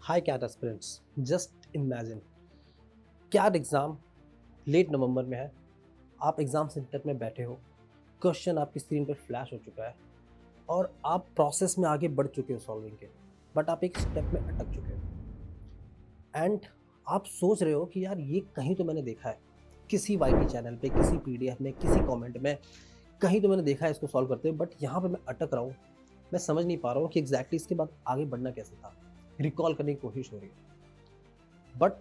हाय CAT aspirants, just imagine CAT exam late November में है। आप एग्ज़ाम सेंटर में बैठे हो, क्वेश्चन आपकी स्क्रीन पर फ्लैश हो चुका है और आप प्रोसेस में आगे बढ़ चुके हो सॉल्विंग के, बट आप एक स्टेप में अटक चुके हो एंड आप सोच रहे हो कि यार ये कहीं तो मैंने देखा है, किसी वाईटी चैनल पे, किसी पीडीएफ में, किसी कमेंट में, कहीं तो मैंने देखा है इसको सॉल्व करते हुए, बट यहाँ पे मैं अटक रहा हूँ। मैं समझ नहीं पा रहा हूँ कि एग्जैक्टली इसके बाद आगे बढ़ना कैसे था। रिकॉल करने की कोशिश हो रही है, बट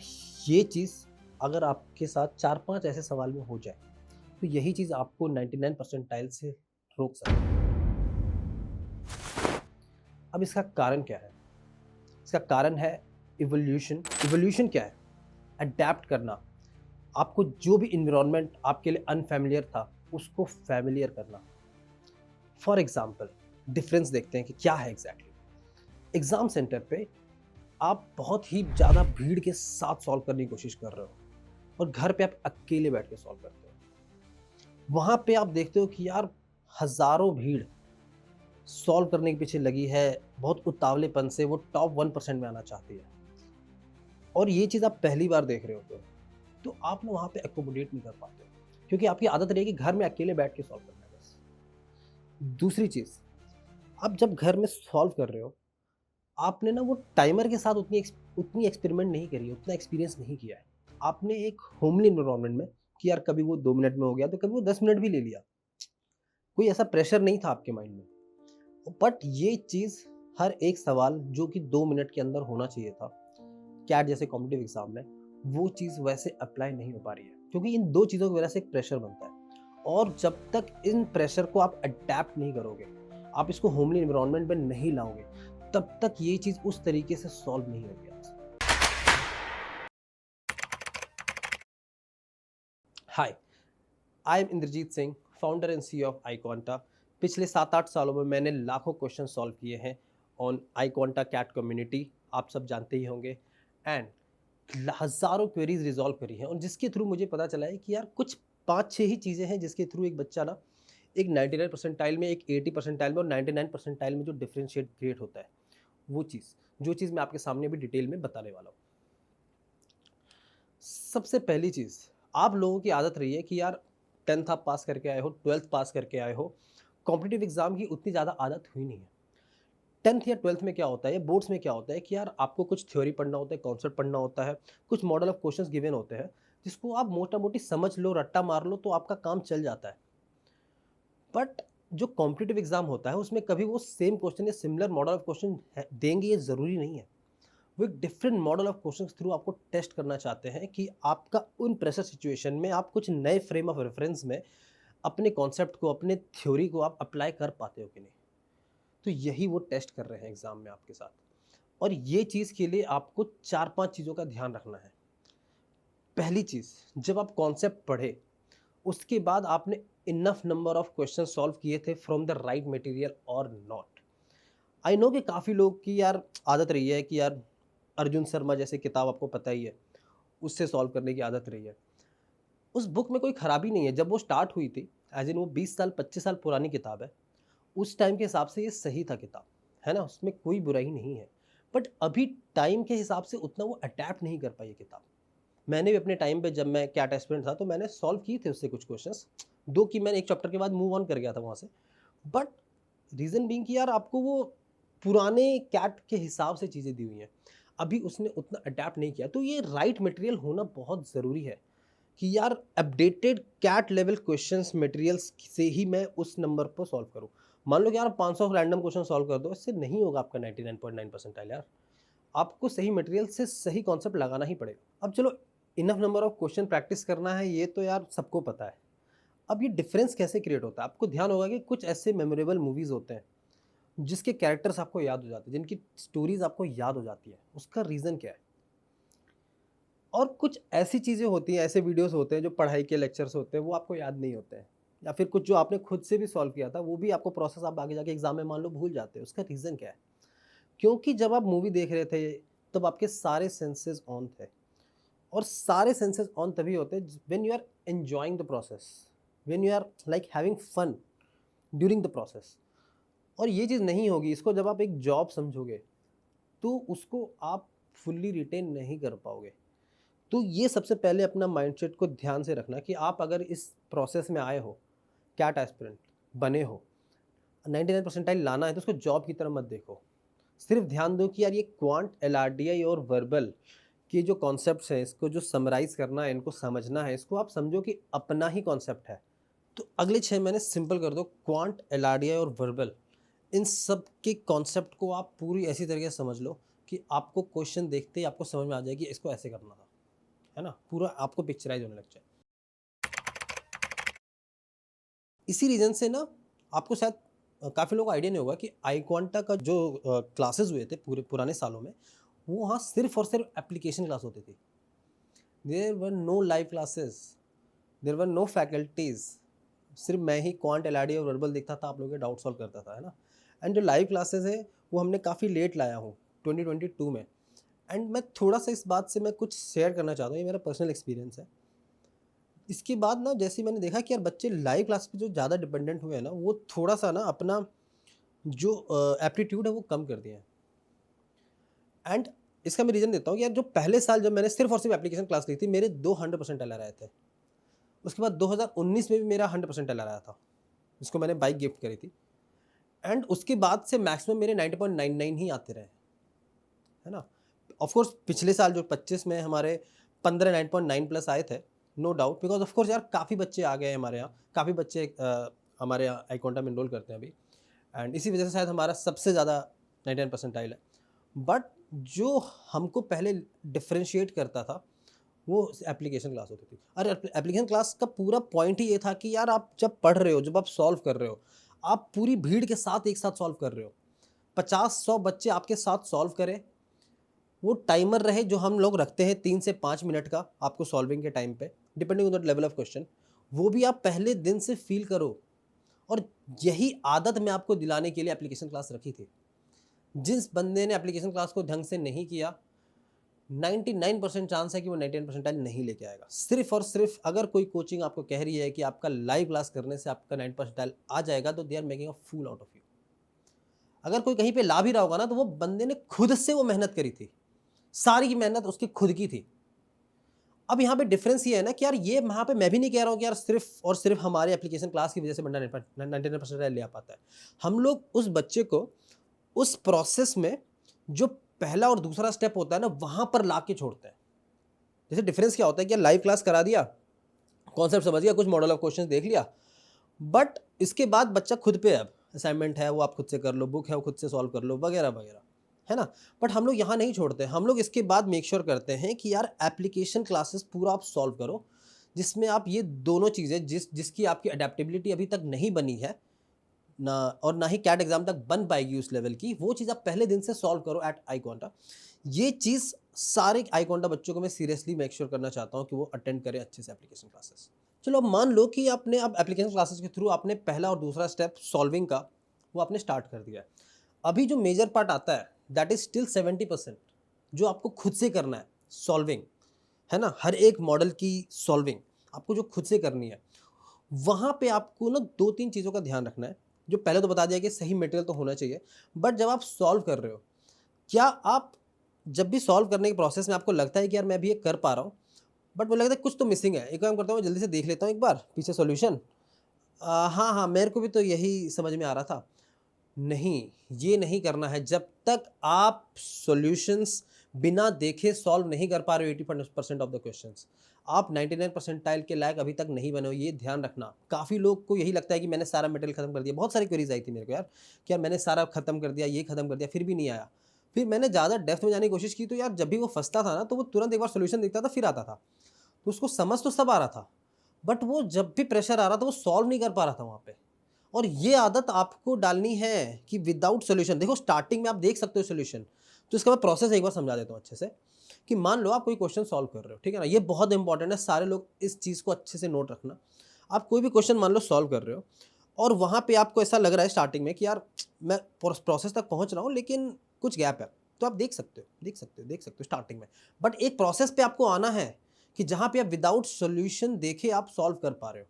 ये चीज़ अगर आपके साथ 4-5 ऐसे सवाल में हो जाए, तो यही चीज़ आपको 99 परसेंटाइल से रोक सकती है। अब इसका कारण क्या है? इसका कारण है इवोल्यूशन। इवोल्यूशन क्या है? अडैप्ट करना। आपको जो भी एनवायरनमेंट आपके लिए अनफैमिलियर था, उसको फ़ैमिलियर करना। फॉर एग्ज़ाम्पल डिफरेंस देखते हैं कि क्या है एग्ज़ैक्टली। एग्ज़ाम सेंटर पे आप बहुत ही ज़्यादा भीड़ के साथ सॉल्व करने की कोशिश कर रहे हो और घर पे आप अकेले बैठ के सॉल्व करते हो। वहाँ पे आप देखते हो कि यार हज़ारों भीड़ सॉल्व करने के पीछे लगी है, बहुत उतावलेपन से वो टॉप 1% में आना चाहती है और ये चीज़ आप पहली बार देख रहे होते हो, तो आप ना वहाँ पे एकोमोडेट नहीं कर पाते हो, क्योंकि आपकी आदत रहेगी घर में अकेले बैठ के सॉल्व करना है बस। दूसरी चीज़, आप जब घर में सॉल्व कर रहे हो, आपने ना वो टाइमर के साथ उतनी एक्सपेरिमेंट नहीं करी है, उतना एक्सपीरियंस नहीं किया है। आपने एक होमली एनवायरनमेंट में कि यार कभी वो 2 मिनट में हो गया, तो कभी वो 10 मिनट भी ले लिया। कोई ऐसा प्रेशर नहीं था आपके माइंड में। बट ये चीज़ हर एक सवाल जो कि 2 मिनट के अंदर होना चाहिए था, कैट जैसे कॉम्पिटिटिव एग्ज़ाम में, वो चीज़ वैसे अप्लाई नहीं हो पा रही है। क्योंकि इन 2 चीज़ों की वजह से एक प्रेशर बनता है और जब तक इन प्रेशर को आप अडैप्ट नहीं करोगे, आप इसको होमली एनवायरनमेंट में नहीं लाओगे, तब तक ये चीज़ उस तरीके से सॉल्व नहीं होगी आपसे। Hi, I am Indrajeet Singh, founder and CEO of iQuanta। पिछले 7-8 सालों में मैंने लाखों क्वेश्चन सॉल्व किए हैं ऑन iQuanta कैट कम्युनिटी, आप सब जानते ही होंगे, एंड हज़ारों क्वेरीज रिज़ॉल्व करी हैं और जिसके थ्रू मुझे पता चला है कि यार कुछ 5-6 ही चीज़ें हैं जिसके थ्रू एक बच्चा ना एक 99 परसेंटाइल में, एक 80 परसेंटाइल में और 99 परसेंटाइल में जो डिफरेंशिएट क्रिएट होता है, वो चीज़, जो चीज़ मैं आपके सामने भी डिटेल में बताने वाला हूँ। सबसे पहली चीज़, आप लोगों की आदत रही है कि यार 10th आप पास करके आए हो, 12th पास करके आए हो, कॉम्पिटिटिव एग्ज़ाम की उतनी ज़्यादा आदत हुई नहीं है। 10th या 12th में क्या होता है या बोर्ड्स में क्या होता है कि यार आपको कुछ थ्योरी पढ़ना होता है, कॉन्सेप्ट पढ़ना होता है, कुछ मॉडल ऑफ क्वेश्चंस गिवन होते हैं, जिसको आप मोटा-मोटी समझ लो, रट्टा मार लो तो आपका काम चल जाता है। बट जो कॉम्पिटिटिव एग्ज़ाम होता है उसमें कभी वो सेम क्वेश्चन या सिमिलर मॉडल ऑफ क्वेश्चन देंगे ये ज़रूरी नहीं है। वो एक डिफरेंट मॉडल ऑफ क्वेश्चन के थ्रू आपको टेस्ट करना चाहते हैं कि आपका उन प्रेशर सिचुएशन में आप कुछ नए फ्रेम ऑफ रेफरेंस में अपने कॉन्सेप्ट को, अपने थ्योरी को आप अप्लाई कर पाते हो कि नहीं। तो यही वो टेस्ट कर रहे हैं एग्जाम में आपके साथ और ये चीज़ के लिए आपको 4-5 चीज़ों का ध्यान रखना है। पहली चीज़, जब आप कॉन्सेप्ट पढ़े उसके बाद आपने enough number of question solve किए थे फ्रॉम द राइट मटेरियल और नॉट। आई नो कि काफ़ी लोग की यार आदत रही है कि यार अर्जुन शर्मा जैसे किताब आपको पता ही है, उससे सॉल्व करने की आदत रही है। उस बुक में कोई खराबी नहीं है, जब वो स्टार्ट हुई थी, एज़ इन वो 20 साल 25 साल पुरानी किताब है, उस टाइम के हिसाब से ये सही था किताब, है ना? उसमें कोई बुराई नहीं है। बट अभी टाइम के हिसाब से उतना वो अडैप्ट नहीं कर पाई ये किताब। मैंने भी अपने टाइम पे जब मैं कैट एस्पिरेंट था, तो मैंने सॉल्व किए थे उससे कुछ क्वेश्चंस, दो कि मैंने एक चैप्टर के बाद मूव ऑन कर गया था वहाँ से। बट रीज़न बीइंग कि यार आपको वो पुराने कैट के हिसाब से चीज़ें दी हुई हैं। अभी उसने उतना अडैप्ट नहीं किया, तो ये राइट मटेरियल होना बहुत ज़रूरी है कि यार updated CAT level questions materials से ही मैं उस नंबर को सॉल्व करूँ। मान लो कि यार 500 रैंडम क्वेश्चन सॉल्व कर दो, इससे नहीं होगा आपका 99.9 परसेंटाइल यार। आपको सही मटेरियल से सही कॉन्सेप्ट लगाना ही पड़ेगा। अब चलो, enough number of question practice करना है, ये तो यार सबको पता है। अब ये डिफरेंस कैसे क्रिएट होता है? आपको ध्यान होगा कि कुछ ऐसे मेमोरेबल मूवीज़ होते हैं, जिसके कैरेक्टर्स आपको याद हो जाते हैं, जिनकी स्टोरीज़ आपको याद हो जाती है। उसका रीज़न क्या है? और कुछ ऐसी चीज़ें होती हैं, ऐसे वीडियोज़ होते हैं जो पढ़ाई के लेक्चर्स होते हैं, वो आपको याद नहीं होते हैं। या फिर कुछ जो आपने खुद से भी सॉल्व किया था, वो भी आपको प्रोसेस आप आगे जाके एग्ज़ाम में मान लो भूल जाते हो। उसका रीज़न क्या है? क्योंकि जब आप मूवी देख रहे थे, तब आपके सारे सेंसेस ऑन थे और सारे सेंसेस ऑन तभी होते हैं when you are enjoying the process, when you are like having fun during the process. और ये चीज़ नहीं होगी, इसको जब आप एक जॉब समझोगे, तो उसको आप फुल्ली रिटेन नहीं कर पाओगे। तो ये सबसे पहले अपना माइंडसेट को ध्यान से रखना कि आप अगर इस प्रोसेस में आए हो, कैट एस्पिरेंट बने हो, 99 परसेंटाइल लाना है तो उसको जॉब की तरह मत देखो। सिर्फ ध्यान दो कि यार ये क्वांट, एलआरडीआई और वर्बल के जो कॉन्सेप्ट्स हैं, इसको जो समराइज़ करना है, इनको समझना है, इसको आप समझो कि अपना ही कॉन्सेप्ट है। तो अगले 6 महीने सिंपल कर दो, क्वांट, एलआरडीआई और वर्बल, इन सब के कॉन्सेप्ट को आप पूरी ऐसी तरीके से समझ लो कि आपको क्वेश्चन देखते ही आपको समझ में आ जाए कि इसको ऐसे करना था, है ना? पूरा आपको पिक्चराइज़ होने लग जाए। इसी रीज़न से ना आपको शायद काफ़ी लोगों को आइडिया नहीं होगा कि आईक्वांटा का जो क्लासेस हुए थे पूरे पुराने सालों में, वो वहाँ सिर्फ़ और सिर्फ़ एप्लीकेशन क्लास होती थी। There were no live classes, there were no faculties. सिर्फ़ मैं ही क्वांट, एलआरडी और वर्बल देखता था, आप लोगों के डाउट सॉल्व करता था, है ना? एंड जो लाइव क्लासेस है, वो हमने काफ़ी लेट लाया हूँ, 2022 में। एंड मैं थोड़ा-सा इस बात से मैं कुछ शेयर करना चाहता हूँ, ये मेरा पर्सनल एक्सपीरियंस है। इसके बाद ना जैसे ही मैंने देखा कि यार बच्चे लाइव क्लास पे जो ज़्यादा डिपेंडेंट हुए हैं ना, वो थोड़ा-सा ना अपना जो एप्टीट्यूड है वो कम कर दिए हैं। एंड इसका मैं रीज़न देता हूँ कि यार जो पहले साल जब मैंने सिर्फ़ और सिर्फ़ एप्लीकेशन क्लास ली थी, मेरे 2 100% एरर आए थे। उसके बाद 2019 में भी मेरा 100% एरर आया था, जिसको मैंने बाइक गिफ्ट करी थी। एंड उसके बाद से मैक्सिमम मेरे 90.99 ही आते रहे, है ना? ऑफ कोर्स पिछले साल जो 25 में हमारे 15 9.9 प्लस आए थे, no doubt, because of course यार काफ़ी बच्चे आ गए हैं हमारे यहाँ, काफ़ी बच्चे हमारे यहाँ आईक्वांटा में एनरोल करते हैं अभी। एंड इसी वजह से शायद हमारा सबसे ज़्यादा 99 परसेंटाइल है। बट जो हमको पहले डिफरेंशिएट करता था, वो एप्लीकेशन क्लास होती थी। अरे एप्लीकेशन क्लास का पूरा पॉइंट ही ये था कि यार आप जब पढ़ रहे हो, जब आप सॉल्व कर रहे हो, आप पूरी भीड़ के साथ एक साथ सॉल्व कर रहे हो। 50-100 बच्चे आपके साथ सॉल्व करें, वो टाइमर रहे जो हम लोग रखते हैं 3 से 5 मिनट का आपको सॉल्विंग के टाइम पे, depending on the level of question, वो भी आप पहले दिन से फ़ील करो। और यही आदत मैं आपको दिलाने के लिए एप्लीकेशन क्लास रखी थी। जिस बंदे ने एप्लीकेशन क्लास को ढंग से नहीं किया, 99% चांस है कि वो 99 परसेंटाइल नहीं लेके आएगा। सिर्फ़ और सिर्फ़ अगर कोई कोचिंग आपको कह रही है कि आपका लाइव क्लास करने से आपका 9 परसेंटाइल आ जाएगा, तो they are making a fool out of you. अगर कोई कहीं पे ला भी रहा होगा ना, तो वो बंदे ने खुद से वो मेहनत करी थी। सारी की मेहनत उसकी खुद की थी। अब यहाँ पे डिफरेंस ये है ना कि यार ये वहाँ पे मैं भी नहीं कह रहा हूँ कि यार सिर्फ़ और सिर्फ़ हमारे एप्लीकेशन क्लास की वज़ह से बंदा 99 परसेंटाइल ले आ पाता है। हम लोग उस बच्चे को उस प्रोसेस में जो पहला और दूसरा स्टेप होता है ना, वहाँ पर ला के छोड़ते हैं। जैसे डिफरेंस क्या होता है कि लाइव क्लास करा दिया, कॉन्सेप्ट समझ गया, कुछ मॉडल ऑफ क्वेश्चंस देख लिया, बट इसके बाद बच्चा खुद पे अब असाइनमेंट है वो आप खुद से कर लो, बुक है वो खुद से सॉल्व कर लो, वगैरह वगैरह, है ना? बट हम लोग यहाँ नहीं छोड़ते, हम लोग इसके बाद मेक श्योर करते हैं कि यार एप्लीकेशन क्लासेस पूरा आप सॉल्व करो, जिसमें आप ये दोनों चीज़ें जिसकी आपकी अडेप्टेबिलिटी अभी तक नहीं बनी है ना, और ना ही कैट एग्जाम तक बन पाएगी उस लेवल की, वो चीज़ आप पहले दिन से सॉल्व करो एट आईक्वांटा। ये चीज़ सारे आईक्वांटा बच्चों को मैं सीरियसली मेक श्योर करना चाहता हूँ कि वो अटेंड करें अच्छे से एप्लीकेशन क्लासेस। चलो अब मान लो कि आपने अब एप्लीकेशन क्लासेस के थ्रू आपने पहला और दूसरा स्टेप सॉल्विंग का वो आपने स्टार्ट कर दिया है। अभी जो मेजर पार्ट आता है दैट इज स्टिल 70% जो आपको खुद से करना है, सॉल्विंग, है ना? हर एक मॉडल की सॉल्विंग आपको जो खुद से करनी है, वहाँ पे आपको ना 2-3 चीज़ों का ध्यान रखना है। जो पहले तो बता दिया कि सही मटेरियल तो होना चाहिए, बट जब आप सॉल्व कर रहे हो, क्या आप जब भी सॉल्व करने के प्रोसेस में आपको लगता है कि यार मैं अभी ये कर पा रहा हूँ, बट मुझे लगता है कुछ तो मिसिंग है, एक काम करता हूँ मैं जल्दी से देख लेता हूँ एक बार पीछे सॉल्यूशन, हाँ, हाँ, मेरे को भी तो यही समझ में आ रहा था। नहीं, ये नहीं करना है। जब तक आप सॉल्यूशंस बिना देखे सॉल्व नहीं कर पा रहे हो 80% ऑफ द क्वेश्चंस, आप 99 परसेंटाइल के लायक अभी तक नहीं बने हो, ये ध्यान रखना। काफ़ी लोग को यही लगता है कि मैंने सारा मटेरियल खत्म कर दिया। बहुत सारी क्वेरीज़ आई थी मेरे को यार, कि यार मैंने सारा खत्म कर दिया, ये खत्म कर दिया, फिर भी नहीं आया। फिर मैंने ज़्यादा डेप्थ में जाने की कोशिश की, तो यार जब भी वो फँसता था ना, तो वो तुरंत एक बार सॉल्यूशन दिखता था, फिर आता था। तो उसको समझ तो सब आ रहा था, बट वो जब भी प्रेशर आ रहा था, वो सॉल्व नहीं कर पा रहा था वहाँ पे। और ये आदत आपको डालनी है कि विदाउट सॉल्यूशन, देखो स्टार्टिंग में आप देख सकते हो सॉल्यूशन, तो इसका मैं प्रोसेस एक बार समझा देता हूँ अच्छे से। कि मान लो आप कोई क्वेश्चन सॉल्व कर रहे हो, ठीक है ना? ये बहुत इंपॉर्टेंट है, सारे लोग इस चीज़ को अच्छे से नोट रखना। आप कोई भी क्वेश्चन मान लो सॉल्व कर रहे हो, और वहाँ पे आपको ऐसा लग रहा है स्टार्टिंग में कि यार मैं प्रोसेस तक पहुँच रहा हूँ, लेकिन कुछ गैप है, तो आप देख सकते हो, देख सकते हो, देख सकते हो स्टार्टिंग में। बट एक प्रोसेस पे आपको आना है कि जहाँ पे आप विदाउट सॉल्यूशन देखे आप सॉल्व कर पा रहे हो।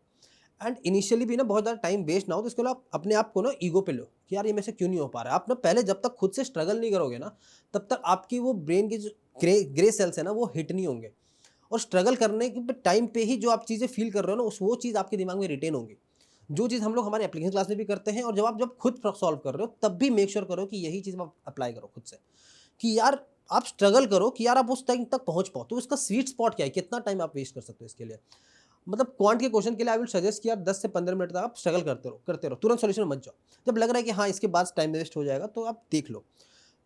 एंड इनिशियली भी ना बहुत ज़्यादा टाइम वेस्ट ना हो, तो इसके लिए आप अपने आप को ना ईगो पे लो कि यार ये मेरे से क्यों नहीं हो पा रहा है। आप ना पहले जब तक खुद से स्ट्रगल नहीं करोगे ना, तब तक आपकी वो ब्रेन की जो ग्रे सेल्स है ना वो हिट नहीं होंगे, और स्ट्रगल करने के टाइम पे ही जो आप चीज़ें फील कर रहे हो ना, उस वो चीज़ आपके दिमाग में रिटेन होंगी। जो चीज़ हम लोग हमारे एप्लीकेशन क्लास में भी करते हैं, और जब खुद सॉल्व कर रहे हो तब भी मेक श्योर करो कि यही चीज़ आप अप्लाई करो खुद से, कि यार आप स्ट्रगल करो कि यार आप उस टाइम तक पहुंच पाओ। तो उसका स्वीट स्पॉट क्या है, कितना टाइम आप वेस्ट कर सकते हो इसके लिए। मतलब क्वांट के क्वेश्चन के लिए आई विल सजेस्ट कि यार 10 से 15 मिनट तक आप स्ट्रगल करते रहो, तुरंत सॉल्यूशन मत जाओ। जब लग रहा है कि हाँ इसके बाद टाइम वेस्ट हो जाएगा तो आप देख लो,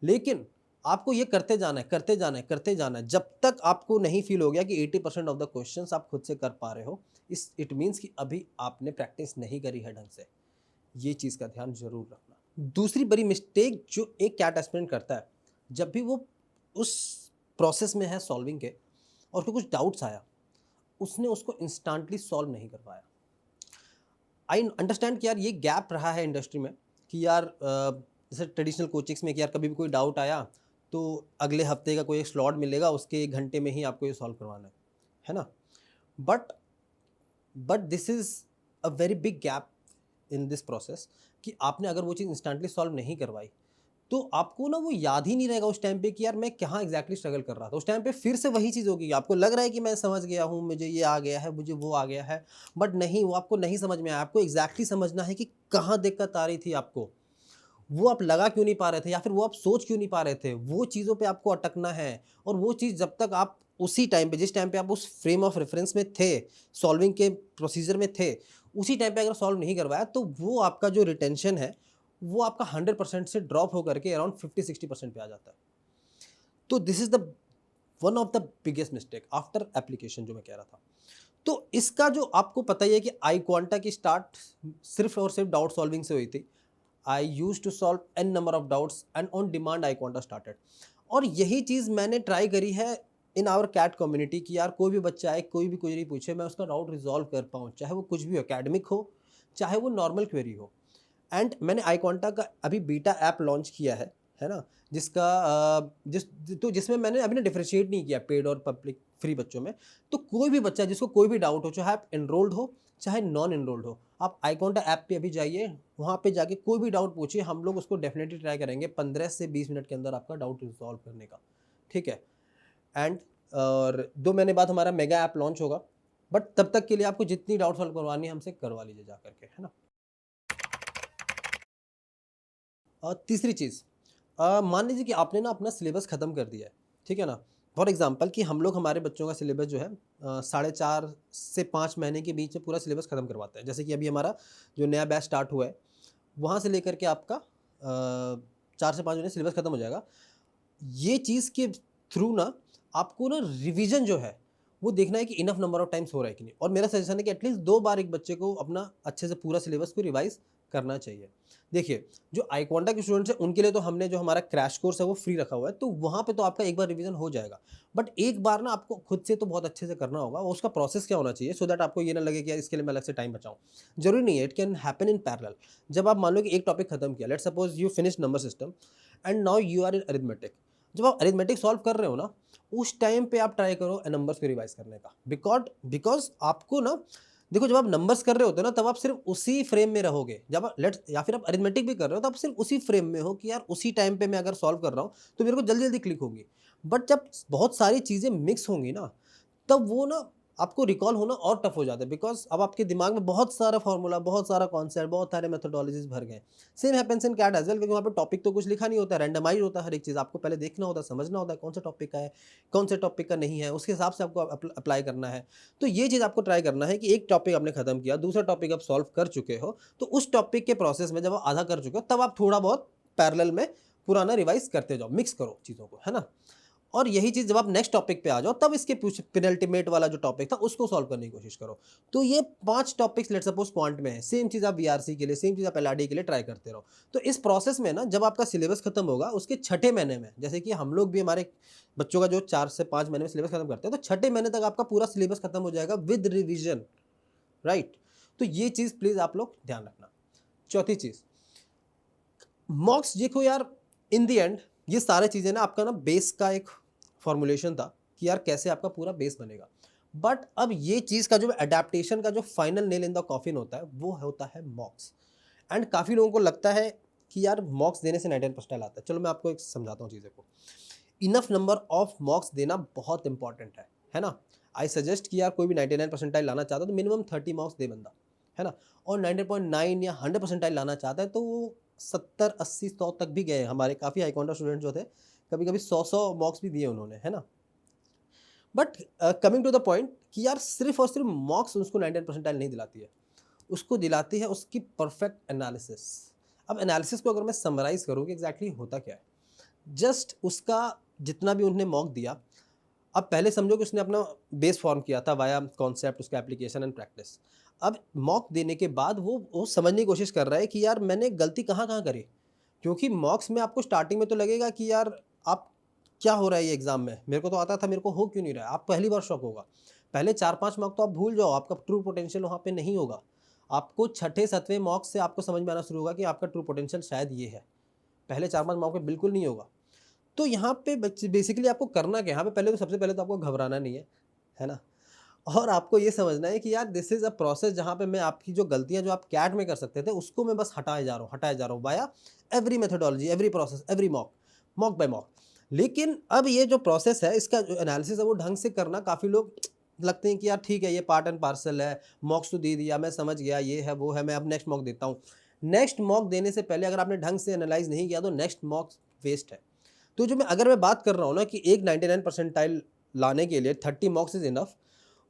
लेकिन आपको ये करते जाना है, करते जाना है, करते जाना है, जब तक आपको नहीं फील हो गया कि 80% ऑफ द क्वेश्चंस आप खुद से कर पा रहे हो। इस इट मीन्स कि अभी आपने प्रैक्टिस नहीं करी है ढंग से। ये चीज़ का ध्यान जरूर रखना। दूसरी बड़ी मिस्टेक जो एक कैट एस्पिरेंट करता है, जब भी वो उस प्रोसेस में है सॉल्विंग के और उसको कुछ डाउट्स आया, उसने उसको इंस्टेंटली सॉल्व नहीं कर पाया। आई अंडरस्टैंड कि यार ये गैप रहा है इंडस्ट्री में, कि यार जैसे ट्रेडिशनल कोचिंग्स में कि यार कभी भी कोई डाउट आया तो अगले हफ्ते का कोई एक स्लॉट मिलेगा, उसके 1 घंटे में ही आपको ये सॉल्व करवाना है ना। But but this is a very big gap in this process, कि आपने अगर वो चीज़ इंस्टेंटली सॉल्व नहीं करवाई तो आपको ना वो याद ही नहीं रहेगा उस टाइम पे कि यार मैं कहाँ एग्जैक्टली स्ट्रगल कर रहा था। उस टाइम पे फिर से वही चीज़ होगी, आपको लग रहा है कि मैं समझ गया हूँ, मुझे ये आ गया है, मुझे वो आ गया है, बट नहीं, वो आपको नहीं समझ में आया। आपको एग्जैक्टली समझना है कि कहाँ दिक्कत आ रही थी आपको, वो आप लगा क्यों नहीं पा रहे थे, या फिर वो आप सोच क्यों नहीं पा रहे थे। वो चीज़ों पे आपको अटकना है, और वो चीज़ जब तक आप उसी टाइम पे, जिस टाइम पे आप उस फ्रेम ऑफ रेफरेंस में थे, सॉल्विंग के प्रोसीजर में थे, उसी टाइम पे अगर सॉल्व नहीं करवाया तो वो आपका जो रिटेंशन है वो आपका 100% से ड्रॉप होकर के अराउंड 50-60% पे आ जाता है। तो this is the one of the biggest mistake after application जो मैं कह रहा था। तो इसका जो आपको पता ही है कि आई क्वांटा की स्टार्ट सिर्फ और सिर्फ डाउट सॉल्विंग से हुई थी। I used to solve an number of doubts and on demand iQuanta started. और यही चीज़ मैंने ट्राई करी है इन आवर कैट कम्युनिटी, कि यार कोई भी बच्चा आए, कोई भी क्वेरी पूछे, मैं उसका डाउट रिजॉल्व कर पाऊँ, चाहे वो कुछ भी हो, एकेडमिक हो चाहे वो नॉर्मल क्वेरी हो। एंड मैंने आईकॉन्टा का अभी बीटा ऐप लॉन्च किया है ना, जिसका जिसमें मैंने अभी ना डिफरेंशिएट नहीं किया पेड और पब्लिक फ्री बच्चों में। तो कोई भी बच्चा जिसको कोई भी डाउट हो, चाहे आप एनरोल्ड हो चाहे नॉन एनरोल्ड हो, आप आईकॉन्टा ऐप पे अभी जाइए, वहाँ पे जाके कोई भी डाउट पूछिए, हम लोग उसको डेफिनेटली ट्राई करेंगे 15 से 20 मिनट के अंदर आपका डाउट रिजॉल्व करने का। ठीक है। एंड और 2 महीने बाद हमारा मेगा ऐप लॉन्च होगा, बट तब तक के लिए आपको जितनी डाउट सॉल्व करवानी है हमसे करवा लीजिए जा करके, है ना। तीसरी चीज़, मान लीजिए कि आपने ना अपना सिलेबस ख़त्म कर दिया है, ठीक है ना। फॉर एग्जांपल कि हम लोग हमारे बच्चों का सिलेबस जो है 4.5 से 5 महीने के बीच में पूरा सिलेबस ख़त्म करवाते हैं। जैसे कि अभी हमारा जो नया बैच स्टार्ट हुआ है, वहाँ से लेकर के आपका 4 से 5 महीने सिलेबस ख़त्म हो जाएगा। ये चीज़ के थ्रू ना आपको ना रिवीजन जो है वो देखना है कि इनफ नंबर ऑफ टाइम्स हो रहा है कि नहीं। और मेरा सजेशन है कि एटलीस्ट 2 बार एक बच्चे को अपना अच्छे से पूरा सिलेबस को रिवाइज करना चाहिए। देखिए, जो आईक्वांटा के स्टूडेंट्स हैं उनके लिए तो हमने जो हमारा क्रैश कोर्स है वो फ्री रखा हुआ है, तो वहाँ पे तो आपका एक बार रिवीजन हो जाएगा। बट एक बार ना आपको खुद से तो बहुत अच्छे से करना होगा, और उसका प्रोसेस क्या होना चाहिए सो दैट आपको ये ना लगे कि यार इसके लिए मैं अलग से टाइम बचाऊँ। जरूरी नहीं है, it can happen in parallel. जब आप मान लो कि एक टॉपिक खत्म किया, let's suppose you finish number system and now you are in arithmetic. जब आप अरिथमेटिक सॉल्व कर रहे हो ना, उस टाइम पे आप ट्राई करो नंबर्स को रिवाइज करने का। बिकॉज बिकॉज आपको ना, देखो जब आप नंबर्स कर रहे होते हो ना तब आप सिर्फ उसी फ्रेम में रहोगे। जब आप लेट्स या फिर आप अरिथमेटिक भी कर रहे हो तो आप सिर्फ उसी फ्रेम में हो कि यार उसी टाइम पे मैं अगर सॉल्व कर रहा हूँ तो मेरे को जल्दी जल्दी क्लिक होगी। बट जब बहुत सारी चीज़ें मिक्स होंगी ना, तब वो ना आपको रिकॉल होना और टफ हो जाता है, बिकॉज अब आपके दिमाग में बहुत सारा फॉर्मूला, बहुत सारा कॉन्सेप्ट, बहुत सारे मेथोडोलॉजीज भर गए। Same happens in CAT as well, क्योंकि वहाँ पे टॉपिक तो कुछ लिखा नहीं होता, रैंडमाइज होता है हर एक चीज़। आपको पहले देखना होता है, समझना होता है कौन सा टॉपिक का है, कौन से टॉपिक का नहीं है, उसके हिसाब से आपको अप्लाई करना है। तो ये चीज़ आपको ट्राई करना है कि एक टॉपिक आपने खत्म किया, दूसरा टॉपिक आप सॉल्व कर चुके हो, तो उस टॉपिक के प्रोसेस में जब आप आधा कर चुके हो तब आप थोड़ा बहुत पैरेलल में पुराना रिवाइज करते जाओ, मिक्स करो चीज़ों को, है ना। और यही चीज़ जब आप नेक्स्ट टॉपिक पे आ जाओ तब इसके पेनल्टीमेट वाला जो टॉपिक था उसको सॉल्व करने की कोशिश करो। तो ये 5 टॉपिक्स लेट्स सपोज क्वांट में है, सेम चीज़ आप वीआरसी के लिए, सेम चीज़ आप एलआरडी के लिए ट्राई करते रहो। तो इस प्रोसेस में ना जब आपका सिलेबस खत्म होगा उसके छठे महीने में, जैसे कि हम लोग भी हमारे बच्चों का जो 4 से 5 महीने में सिलेबस खत्म करते हैं, तो छठे महीने तक आपका पूरा सिलेबस खत्म हो जाएगा विद रिविजन, राइट। तो ये चीज़ प्लीज़ आप लोग ध्यान रखना। चौथी चीज़, मॉक्स देखो यार, इन द एंड ये सारी चीज़ें ना आपका ना बेस का एक फॉर्मुलेशन था कि यार कैसे आपका पूरा बेस बनेगा। बट अब ये चीज़ का जो अडेप्टेशन का जो final nail in the coffin होता है वो होता है मॉक्स। एंड काफ़ी लोगों को लगता है कि यार मॉक्स देने से 99% आता है। चलो मैं आपको एक समझाता हूँ चीज़ें को। इनफ नंबर ऑफ मॉक्स देना बहुत इंपॉर्टेंट है ना। आई सजेस्ट कि यार कोई भी 99 परसेंटाइल लाना चाहता है तो मिनिमम 30 मॉक्स दे बंदा, है ना। और 90.9 या 100 परसेंटाइल लाना चाहता है तो वो 70 80 100 तक भी गए। हमारे काफ़ी हाईकॉन्डा स्टूडेंट जो थे कभी कभी 100 मॉक्स भी दिए उन्होंने, है ना। But coming to the point कि यार सिर्फ और सिर्फ मॉक्स उसको 99 परसेंटाइल नहीं दिलाती है, उसको दिलाती है उसकी परफेक्ट एनालिसिस। अब एनालिसिस को अगर मैं समराइज करूँ कि एग्जैक्टली होता क्या है, जस्ट उसका जितना भी उन्होंने मॉक दिया, अब पहले समझो कि उसने अपना बेस फॉर्म किया था वाया कॉन्सेप्ट, उसका एप्लीकेशन एंड प्रैक्टिस। अब मॉक देने के बाद वो समझने की कोशिश कर रहा है कि यार मैंने गलती कहाँ कहाँ करी। क्योंकि मॉक्स में आपको स्टार्टिंग में तो लगेगा कि यार आप क्या हो रहा है ये एग्जाम में, मेरे को तो आता था, मेरे को हो क्यों नहीं रहा है। आप पहली बार शॉक होगा, पहले 4-5 मॉक तो आप भूल जाओ, आपका ट्रू पोटेंशियल वहाँ पे नहीं होगा। आपको छठे 7वें मॉक से आपको समझ में आना शुरू होगा कि आपका ट्रू पोटेंशियल शायद ये है, पहले 4-5 मॉक में बिल्कुल नहीं होगा। तो यहाँ पे बेसिकली आपको करना क्या है, यहाँ पे पहले तो सबसे पहले तो आपको घबराना नहीं है ना। और आपको ये समझना है कि यार दिस इज़ अ प्रोसेस जहाँ पे मैं आपकी जो गलतियाँ जो आप कैट में कर सकते थे उसको मैं बस हटाए जा रहा हूँ via every methodology, every process, every mock, mock by mock. लेकिन अब ये जो प्रोसेस है इसका जो एनालिसिस है वो ढंग से करना, काफ़ी लोग लगते हैं कि यार ठीक है ये पार्ट एंड पार्सल है, मॉक्स तो दे दिया, मैं समझ गया ये है वो है, मैं अब नेक्स्ट मॉक देता हूँ। नेक्स्ट मॉक देने से पहले अगर आपने ढंग से एनालाइज नहीं किया तो नेक्स्ट मॉक वेस्ट है। तो जो मैं अगर मैं बात कर रहा हूँ ना कि एक 99 परसेंटाइल लाने के लिए 30 मॉक्स इज़ इनफ,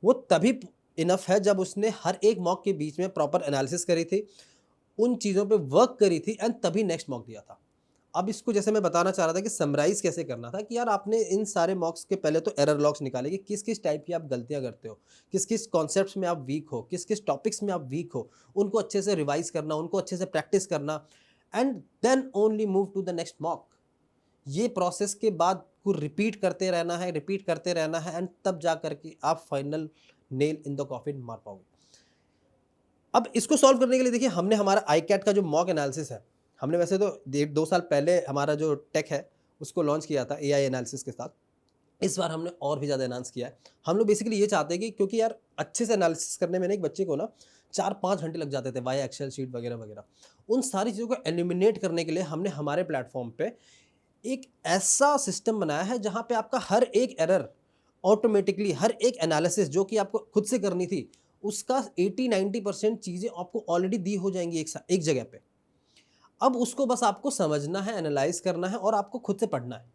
वो तभी इनफ है जब उसने हर एक मॉक के बीच में प्रॉपर एनालिसिस करी थी, उन चीज़ों पे वर्क करी थी एंड तभी नेक्स्ट मॉक दिया था। अब इसको जैसे मैं बताना चाह रहा था कि समराइज़ कैसे करना था कि यार आपने इन सारे मॉक्स के पहले तो एरर लॉग्स निकाले कि किस-किस टाइप की आप गलतियाँ करते हो, किस-किस कॉन्सेप्ट्स में आप वीक हो, किस-किस टॉपिक्स में आप वीक हो, उनको अच्छे से रिवाइज़ करना, उनको अच्छे से प्रैक्टिस करना and then only move to the next mock. ये प्रोसेस के बाद को रिपीट करते रहना है एंड तब जा कर के आप final nail in the coffin मार पाओगे। अब इसको सॉल्व करने के लिए देखिए हमने हमारा आईकैट का जो मॉक एनालिसिस है, हमने वैसे तो 1.5-2 साल पहले हमारा जो टेक है उसको लॉन्च किया था एआई एनालिसिस के साथ। इस बार हमने और भी ज़्यादा एनहांस किया है। हम लोग बेसिकली ये चाहते हैं कि क्योंकि यार अच्छे से एनालिसिस करने में ना एक बच्चे को ना 4-5 घंटे लग जाते थे वाया एक्सेल शीट वगैरह-वगैरह। उन सारी चीज़ों को एलिमिनेट करने के लिए हमने हमारे प्लेटफ़ॉर्म पे एक ऐसा सिस्टम बनाया है जहाँ पे आपका हर एक एरर ऑटोमेटिकली, हर एक एनालिसिस जो कि आपको खुद से करनी थी, उसका 80-90% चीज़ें आपको ऑलरेडी दी हो जाएँगी एक जगह पे। अब उसको बस आपको समझना है, एनालाइज़ करना है और आपको खुद से पढ़ना है,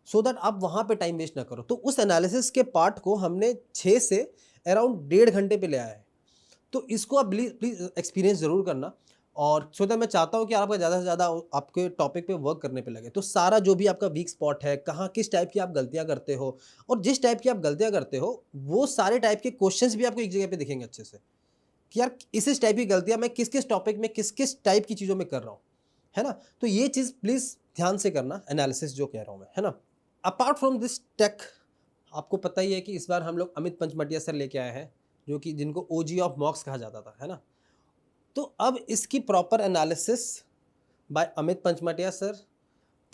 सो दैट आप वहाँ पे टाइम वेस्ट ना करो। तो उस एनालिसिस के पार्ट को हमने 6 से अराउंड डेढ़ घंटे पे ले आया है। तो इसको आप प्लीज़ एक्सपीरियंस ज़रूर करना और सो दैट मैं चाहता हूँ कि आपका ज़्यादा से ज़्यादा आपके टॉपिक पे वर्क करने पे लगे। तो सारा जो भी आपका वीक स्पॉट है, कहाँ किस टाइप की आप गलतियाँ करते हो और जिस टाइप की आप गलतियाँ करते हो, वो सारे टाइप के क्वेश्चंस भी आपको एक जगह पे दिखेंगे अच्छे से, कि यार इस टाइप की गलतियाँ मैं किस-किस टॉपिक में, किस-किस टाइप की चीज़ों में कर रहा हूँ, है ना? तो ये चीज़ प्लीज़ ध्यान से करना, एनालिसिस जो कह रहा हूँ मैं, है ना? अपार्ट फ्रॉम दिस टेक, आपको पता ही है कि इस बार हम लोग अमित पंचमटिया सर लेके आए हैं, जो कि जिनको ओजी ऑफ मॉक्स कहा जाता था, है ना? तो अब इसकी proper analysis by Amit Panchmatia sir,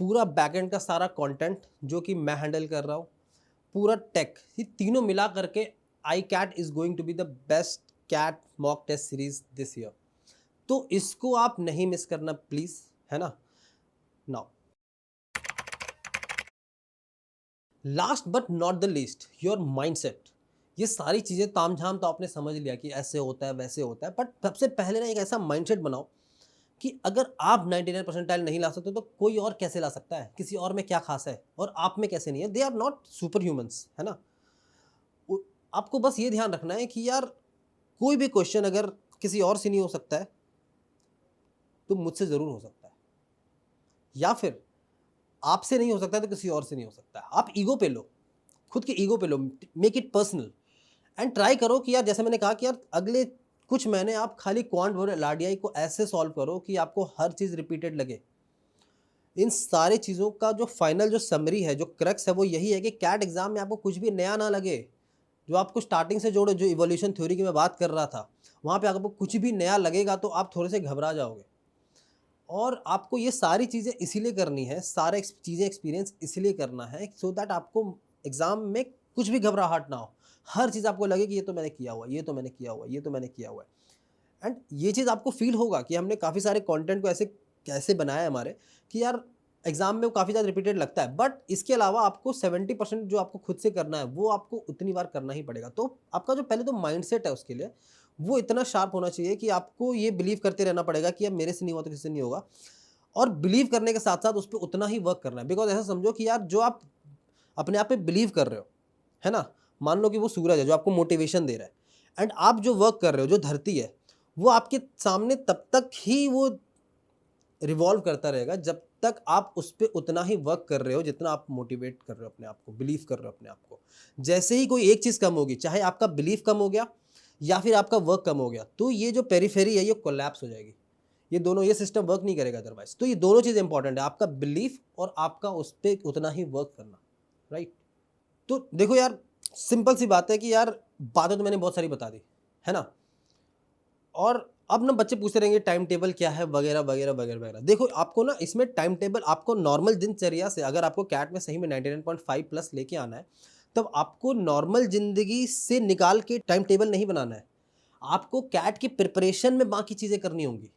पूरा बैकएंड का सारा कंटेंट जो कि मैं हैंडल कर रहा हूँ, पूरा टेक, ये तीनों मिला करके iCAT is going to be the best CAT mock test series this year. तो इसको आप नहीं मिस करना प्लीज़, है ना? Now last but not the least, your mindset. ये सारी चीज़ें तामझाम तो आपने समझ लिया कि ऐसे होता है वैसे होता है, बट सबसे पहले ना एक ऐसा माइंडसेट बनाओ कि अगर आप 99 परसेंटाइल नहीं ला सकते तो कोई और कैसे ला सकता है, किसी और में क्या खास है और आप में कैसे नहीं है। They are not super humans, है ना। आपको बस ये ध्यान रखना है कि यार कोई भी क्वेश्चन अगर किसी और से नहीं हो सकता है तो मुझसे ज़रूर हो सकता है, या फिर आपसे नहीं हो सकता है तो किसी और से नहीं हो सकता है। आप ईगो पे लो, खुद के ईगो पे लो, make it personal and try करो कि यार जैसे मैंने कहा कि यार अगले कुछ महीने आप खाली क्वांट और एलआरडीआई को ऐसे सॉल्व करो कि आपको हर चीज़ रिपीटेड लगे। इन सारी चीज़ों का जो फाइनल जो समरी है, जो क्रक्स है, वो यही है कि कैट एग्जाम में आपको कुछ भी नया ना लगे। जो आपको स्टार्टिंग से जोड़ो, जो इवोल्यूशन थ्योरी की मैं बात कर रहा था, वहाँ पे आपको कुछ भी नया लगेगा तो आप थोड़े से घबरा जाओगे। और आपको ये सारी चीज़ें इसीलिए करनी है, सारे चीज़ें एक्सपीरियंस इसलिए करना है सो दैट आपको एग्ज़ाम में कुछ भी घबराहट ना हो। हर चीज़ आपको लगे कि ये तो मैंने किया हुआ है, ये तो मैंने किया हुआ है, ये तो मैंने किया हुआ है। एंड ये चीज़ आपको फ़ील होगा कि हमने काफ़ी सारे कंटेंट को ऐसे कैसे बनाया है हमारे कि यार एग्जाम में वो काफ़ी ज़्यादा रिपीटेड लगता है, बट इसके अलावा आपको 70% जो आपको खुद से करना है वो आपको उतनी बार करना ही पड़ेगा। तो आपका जो पहले तो माइंडसेट है उसके लिए वो इतना शार्प होना चाहिए कि आपको ये बिलीव करते रहना पड़ेगा कि अब मेरे से नहीं हुआ तो किसी से नहीं होगा, और बिलीव करने के साथ साथ उस पर उतना ही वर्क करना है। बिकॉज ऐसा समझो कि यार जो आप अपने आप पे बिलीव कर रहे हो, है ना, मान लो कि वो सूरज है जो आपको मोटिवेशन दे रहा है, एंड आप जो वर्क कर रहे हो, जो धरती है, वो आपके सामने तब तक ही वो रिवॉल्व करता रहेगा जब तक आप उस पे उतना ही वर्क कर रहे हो जितना आप मोटिवेट कर रहे हो अपने आप को, बिलीव कर रहे हो अपने आप को। जैसे ही कोई एक चीज़ कम होगी, चाहे आपका बिलीफ कम हो गया या फिर आपका वर्क कम हो गया, तो ये जो पेरिफेरी है ये कोलैप्स हो जाएगी। ये दोनों, ये सिस्टम वर्क नहीं करेगा अदरवाइज। तो ये दोनों चीज़ इंपॉर्टेंट है, आपका बिलीफ और आपका उस पर उतना ही वर्क करना, राइट। तो देखो यार, सिंपल सी बात है कि यार बातें तो मैंने बहुत सारी बता दी, है ना। और अब ना बच्चे पूछते रहेंगे टाइम टेबल क्या है वगैरह वगैरह वगैरह वगैरह। देखो आपको ना इसमें टाइम टेबल, आपको नॉर्मल दिनचर्या से, अगर आपको कैट में सही में 99.5 प्लस लेके आना है, तब आपको नॉर्मल जिंदगी से निकाल के टाइम टेबल नहीं बनाना है, आपको कैट की प्रिपरेशन में बाकी चीज़ें करनी होंगी।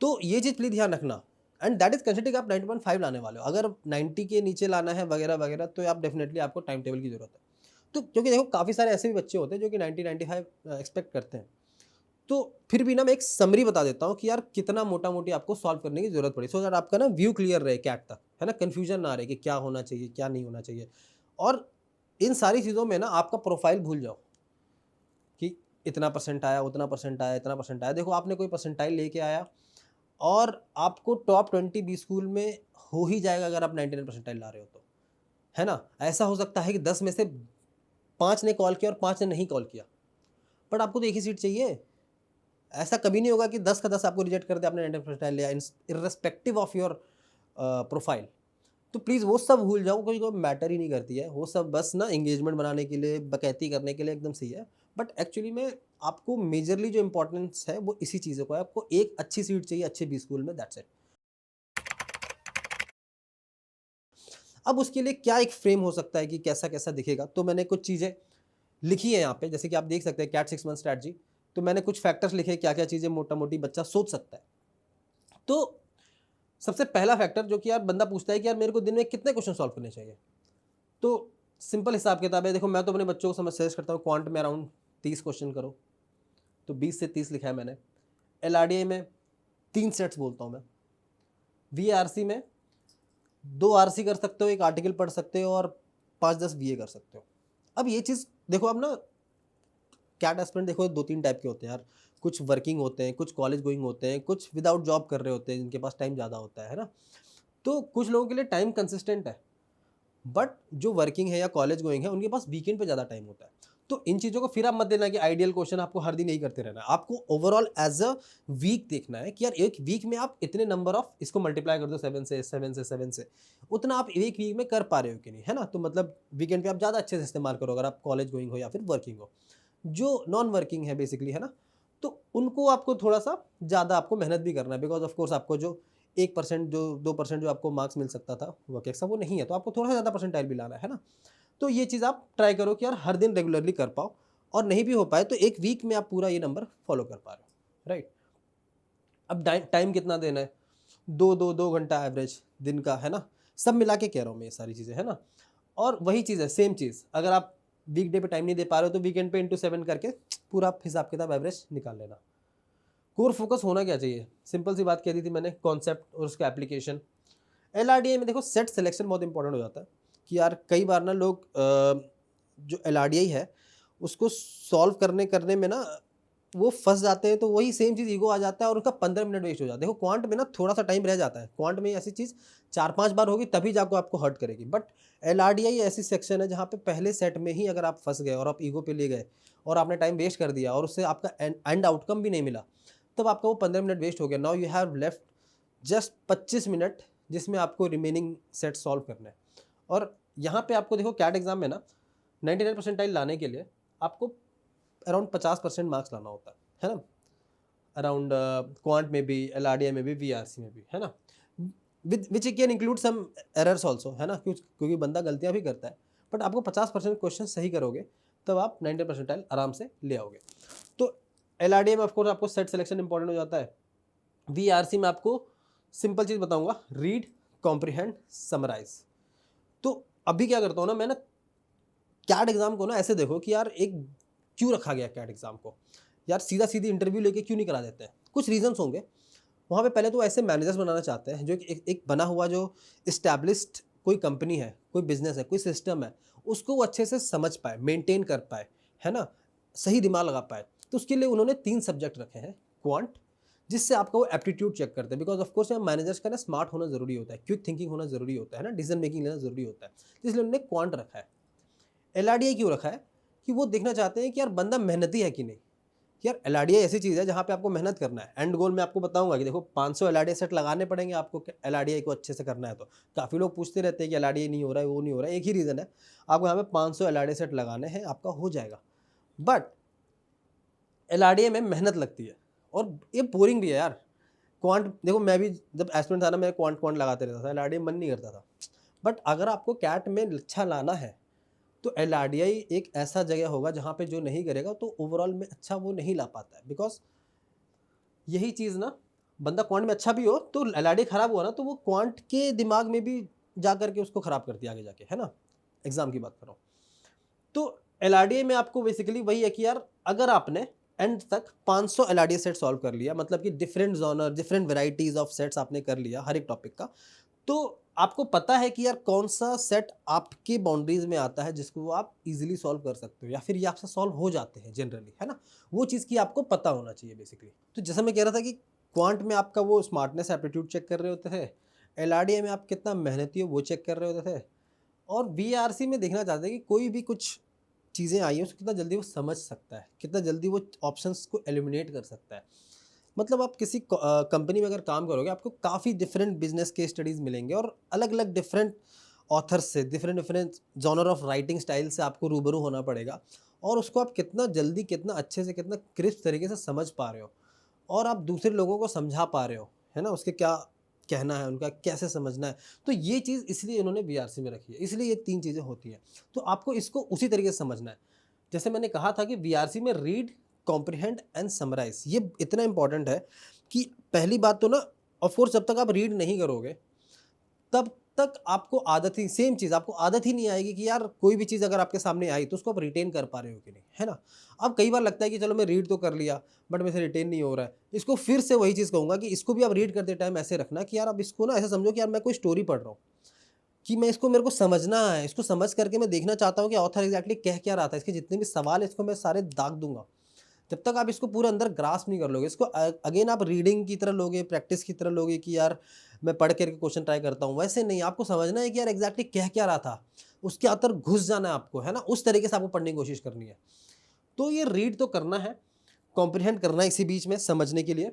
तो ये चीज़ प्लीज ध्यान रखना, एंड दैट इज कंसिडरिंग आप 90.5 लाने वाले हो। अगर 90 के नीचे लाना है वगैरह वगैरह, तो आप डेफिनेटली आपको टाइम टेबल की जरूरत है। तो क्योंकि देखो काफ़ी सारे ऐसे भी बच्चे होते हैं जो कि 90-95 एक्सपेक्ट करते हैं। तो फिर भी ना मैं एक समरी बता देता हूँ कि यार कितना मोटा मोटी आपको सॉल्व करने की जरूरत पड़ी, सो दैट आपका ना व्यू क्लियर रहे कैट तक, है ना, कंफ्यूजन ना रहे कि क्या होना चाहिए क्या नहीं होना चाहिए। और इन सारी चीज़ों में ना आपका प्रोफाइल भूल जाओ कि इतना परसेंट आया, उतना परसेंट आया, इतना परसेंट आया। देखो आपने कोई परसेंटाइल लेके आया और आपको टॉप 20 बी स्कूल में हो ही जाएगा अगर आप 99 परसेंटाइल ला रहे हो तो, है ना। ऐसा हो सकता है कि 10 में से 5 ने कॉल किया और 5 ने नहीं कॉल किया, बट आपको तो एक ही सीट चाहिए। ऐसा कभी नहीं होगा कि 10 का 10 आपको रिजेक्ट कर दे, आपने 90 परसेंटाइल लिया इर्रेस्पेक्टिव ऑफ योर प्रोफाइल। तो प्लीज़ वो सब भूल जाओ, कोई मैटर ही नहीं करती है वो सब, बस ना एंगेजमेंट बनाने के लिए, बकैती करने के लिए एकदम सही है। बट एक्चुअली में आपको मेजरली जो इंपॉर्टेंस है वो इसी चीज़ों को है, आपको एक अच्छी सीट चाहिए अच्छे बी स्कूल में, दैट्स इट। अब उसके लिए क्या एक फ्रेम हो सकता है कि कैसा कैसा दिखेगा, तो मैंने कुछ चीज़ें लिखी है यहाँ पे, जैसे कि आप देख सकते हैं कैट 6 मंथ स्ट्रैटेजी। तो मैंने कुछ फैक्टर्स लिखे क्या क्या चीज़ें मोटा मोटी बच्चा सोच सकता है। तो सबसे पहला फैक्टर जो कि यार बंदा पूछता है कि यार मेरे को दिन में कितने क्वेश्चन सॉल्व करने चाहिए। तो सिंपल हिसाब किताब है, देखो मैं तो अपने बच्चों को समझ सजेस्ट करता हूँ क्वांट में अराउंड 30 क्वेश्चन करो, तो 20 से 30 लिखा है मैंने। एलआरडीआई में 3 सेट्स बोलता हूँ मैं। वीआरसी में 2 आरसी कर सकते हो, एक आर्टिकल पढ़ सकते हो, और 5-10 वीए कर सकते हो। अब ये चीज़ देखो, अब ना कैट एस्पिरेंट देखो 2-3 टाइप के होते हैं यार। कुछ वर्किंग होते हैं, कुछ कॉलेज गोइंग होते हैं, कुछ विदाउट जॉब कर रहे होते हैं जिनके पास टाइम ज़्यादा होता है ना। तो कुछ लोगों के लिए टाइम कंसिस्टेंट है, बट जो वर्किंग है या कॉलेज गोइंग है उनके पास वीकेंड पे ज़्यादा टाइम होता है। तो इन चीज़ों को फिर आप मत देना कि आइडियल क्वेश्चन आपको हर दिन यही करते रहना है। आपको ओवरऑल एज अ वीक देखना है कि यार एक वीक में आप इतने नंबर ऑफ, इसको मल्टीप्लाई कर दो 7 से, उतना आप एक वीक में कर पा रहे हो कि नहीं, है ना। तो मतलब वीकेंड पे आप ज़्यादा अच्छे से इस्तेमाल करो अगर आप कॉलेज गोइंग हो या फिर वर्किंग हो। जो नॉन वर्किंग है बेसिकली, है ना, तो उनको आपको थोड़ा सा ज़्यादा आपको मेहनत भी करना है, बिकॉज ऑफ कोर्स आपको जो 1% जो 2% जो आपको मार्क्स मिल सकता था वर्क एक्स्ट्रा वो नहीं है, तो आपको थोड़ा सा ज़्यादा परसेंटाइल भी लाना है ना। तो ये चीज़ आप ट्राई करो कि यार हर दिन रेगुलरली कर पाओ, और नहीं भी हो पाए तो एक वीक में आप पूरा ये नंबर फॉलो कर पा रहे हो, राइट। अब टाइम कितना देना है, 2 घंटा एवरेज दिन का, है ना। सब मिला के कह रहा हूँ मैं ये सारी चीज़ें, है ना। और वही चीज़ है, सेम चीज़, अगर आप वीकडे पे टाइम नहीं दे पा रहे हो तो वीकेंड पे × 7 करके पूरा हिसाब किताब एवरेज निकाल लेना। कोर फोकस होना क्या चाहिए, सिंपल सी बात कह दी थी मैंने, कॉन्सेप्ट और उसका एप्लीकेशन। एलआरडीआई में देखो सेट सिलेक्शन बहुत इंपॉर्टेंट हो जाता है कि यार कई बार ना लोग जो एलआरडीआई है उसको सॉल्व करने करने में ना वो फंस जाते हैं, तो वही सेम चीज़ ईगो आ जाता है और उनका 15 मिनट वेस्ट हो जाता है। देखो क्वांट में ना थोड़ा सा टाइम रह जाता है, क्वांट में ऐसी चीज़ 4-5 बार होगी तभी जाकर आपको हर्ट करेगी, बट एलआरडीआई ऐसी सेक्शन है जहाँ पे पहले सेट में ही अगर आप फंस गए और आप ईगो पे ले गए और आपने टाइम वेस्ट कर दिया और उससे आपका एंड आउटकम भी नहीं मिला, तब आपका वो 15 मिनट वेस्ट हो गया। Now you have left just 25 minute जिसमें आपको रिमेनिंग सेट सॉल्व करना है। और यहाँ पे आपको देखो कैट एग्जाम में ना 99 परसेंटाइल लाने के लिए आपको अराउंड 50% मार्क्स लाना होता है ना। अराउंड क्वांट में भी, एलआरडीआई में भी, वीआरसी में भी, है ना। Which can include some errors also, है ना, क्योंकि बंदा गलतियाँ भी करता है, बट आपको 50% क्वेश्चन सही करोगे तब आप 90 परसेंटाइल आराम से ले आओगे। तो एलआरडीआई में ऑफकोर्स आपको सेट सिलेक्शन इंपॉर्टेंट हो जाता है। वीआरसी में आपको सिंपल चीज़ बताऊंगा, रीड, कॉम्प्रिहेंड, समराइज। तो अभी क्या करता हूँ ना मैं ना, कैट एग्जाम को ना ऐसे देखो कि यार एक क्यों रखा गया कैट एग्जाम को, यार सीधा सीधी इंटरव्यू लेके क्यों नहीं करा देते हैं, कुछ रीजंस होंगे। वहाँ पे पहले तो ऐसे मैनेजर्स बनाना चाहते हैं जो एक बना हुआ जो इस्टेब्लिश्ड कोई कंपनी है, कोई बिजनेस है, कोई सिस्टम है, उसको वो अच्छे से समझ पाए, मेंटेन कर पाए, है ना, सही दिमाग लगा पाए। तो उसके लिए उन्होंने 3 सब्जेक्ट रखे हैं, क्वांट, जिससे आपका वो एप्टीट्यूड चेक करते हैं, बिकॉज ऑफ कोर्स मैनेजर्स का ना स्मार्ट होना जरूरी होता है, क्विक थिंकिंग होना जरूरी होता है ना, डिसीजन मेकिंग लेना जरूरी होता है, तो इसलिए उन्होंने क्वांट रखा है। एलआरडीआई क्यों रखा है, कि वो देखना चाहते हैं कि यार बंदा मेहनती है कि नहीं। यार एलआरडीआई ऐसी चीज़ है जहाँ पे आपको मेहनत करना है, एंड गोल मैं आपको बताऊंगा कि देखो 500 एलआरडीआई सेट लगाने पड़ेंगे आपको एलआरडीआई को अच्छे से करना है। तो काफ़ी लोग पूछते रहते हैं कि एलआरडीआई नहीं हो रहा है, वो नहीं हो रहा है, एक ही रीज़न है, आपको यहाँ पे 500 एलआरडीआई सेट लगाने हैं, आपका हो जाएगा। बट एलआरडीआई में मेहनत लगती है और ये बोरिंग भी है यार। क्वांट देखो, मैं भी जब एस्पिरेंट था ना, मैं क्वांट क्वांट लगाते रहता था, एलआरडीआई मन नहीं करता था। बट अगर आपको कैट में अच्छा लाना है तो एलआरडीआई एक ऐसा जगह होगा जहाँ पे जो नहीं करेगा तो ओवरऑल में अच्छा वो नहीं ला पाता है। बिकॉज यही चीज़ ना, बंदा क्वांट में अच्छा भी हो तो एलआरडीआई खराब हुआ ना तो वो क्वांट के दिमाग में भी जा करके उसको खराब करती है आगे जाके, है ना, एग्जाम की बात कर रहा हूँ। तो एलआरडीआई में आपको बेसिकली वही है कि यार अगर आपने एंड तक 500 एलआरडीआई सेट सॉल्व कर लिया, मतलब कि different genre, different varieties of sets आपने कर लिया हर एक टॉपिक का, तो आपको पता है कि यार कौन सा सेट आपके बाउंड्रीज में आता है जिसको वो आप इजीली सॉल्व कर सकते हो, या फिर ये आपसे सॉल्व हो जाते हैं जनरली, है ना, वो चीज़ की आपको पता होना चाहिए बेसिकली। तो जैसा मैं कह रहा था कि क्वांट में आपका वो स्मार्टनेस एप्टीट्यूड चेक कर रहे होते थे, एलआरडीआई में आप कितना मेहनती हो वो चेक कर रहे होते थे, और वीआरसी में देखना चाहते हैं कि कोई भी कुछ चीज़ें आई हैं उसको कितना जल्दी वो समझ सकता है, कितना जल्दी वो ऑप्शंस को एलिमिनेट कर सकता है। मतलब आप किसी कंपनी में अगर काम करोगे, आपको काफ़ी डिफरेंट बिजनेस के स्टडीज़ मिलेंगे और अलग अलग डिफरेंट ऑथर्स से, different different genre of writing style से आपको रूबरू होना पड़ेगा, और उसको आप कितना जल्दी, कितना अच्छे से, कितना क्रिस्प तरीके से समझ पा रहे हो, और आप दूसरे लोगों को समझा पा रहे हो, है ना, उसके क्या कहना है, उनका कैसे समझना है। तो ये चीज़ इसलिए इन्होंने बीआरसी में रखी है, इसलिए ये 3 चीज़ें होती हैं। तो आपको इसको उसी तरीके से समझना है। जैसे मैंने कहा था कि बीआरसी में रीड, कॉम्प्रिहेंड एंड समराइज ये इतना इंपॉर्टेंट है कि पहली बात तो ना, ऑफ कोर्स जब तक आप रीड नहीं करोगे तब तक आपको आदत ही, सेम चीज़ आपको आदत ही नहीं आएगी कि यार कोई भी चीज़ अगर आपके सामने आई तो उसको आप रिटेन कर पा रहे हो कि नहीं, है ना। अब कई बार लगता है कि चलो मैं रीड तो कर लिया बट मेरे से रिटेन नहीं हो रहा है, इसको फिर से वही चीज़ कहूँगा कि इसको भी आप रीड करते टाइम ऐसे रखना कि यार अब इसको ना ऐसा समझो कि यार मैं कोई स्टोरी पढ़ रहा हूँ, कि मैं इसको, मेरे को समझना है, इसको समझ करके मैं देखना चाहता हूँ कि ऑथर एग्जैक्टली कह क्या रहा था, इसके जितने भी सवाल है इसको मैं सारे दाग दूंगा। जब तक आप इसको पूरा अंदर ग्रास्प नहीं कर लोगे, इसको अगेन आप रीडिंग की तरह लोगे, प्रैक्टिस की तरह लोगे कि यार मैं पढ़ करके क्वेश्चन ट्राई करता हूँ, वैसे नहीं, आपको समझना है कि यार एग्जैक्टली कह क्या रहा था, उसके अंदर घुस जाना है आपको, है ना, उस तरीके से आपको पढ़ने की कोशिश करनी है। तो ये रीड तो करना है, कॉम्प्रिहेंड करना है इसी बीच में समझने के लिए।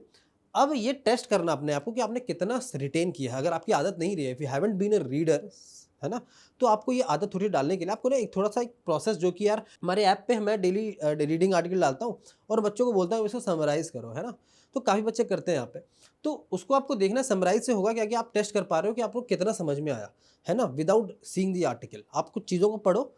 अब ये टेस्ट करना अपने आप को कि आपने कितना रिटेन किया है। अगर आपकी आदत नहीं रही है, if you haven't been a reader, है ना, तो आपको ये आदत थोड़ी डालने के लिए आपको ना एक थोड़ा सा एक प्रोसेस, जो कि यार हमारे ऐप पे मैं डेली रीडिंग आर्टिकल डालता हूँ और बच्चों को बोलता हूँ इसको समराइज करो, है ना, तो काफ़ी बच्चे करते हैं यहाँ पे। तो उसको आपको देखना समराइज से होगा क्या, कि आप टेस्ट कर पा रहे हो कि आपको कितना समझ में आया, है ना, विदाउट सीइंग द आर्टिकल। आप कुछ चीज़ों को पढ़ो,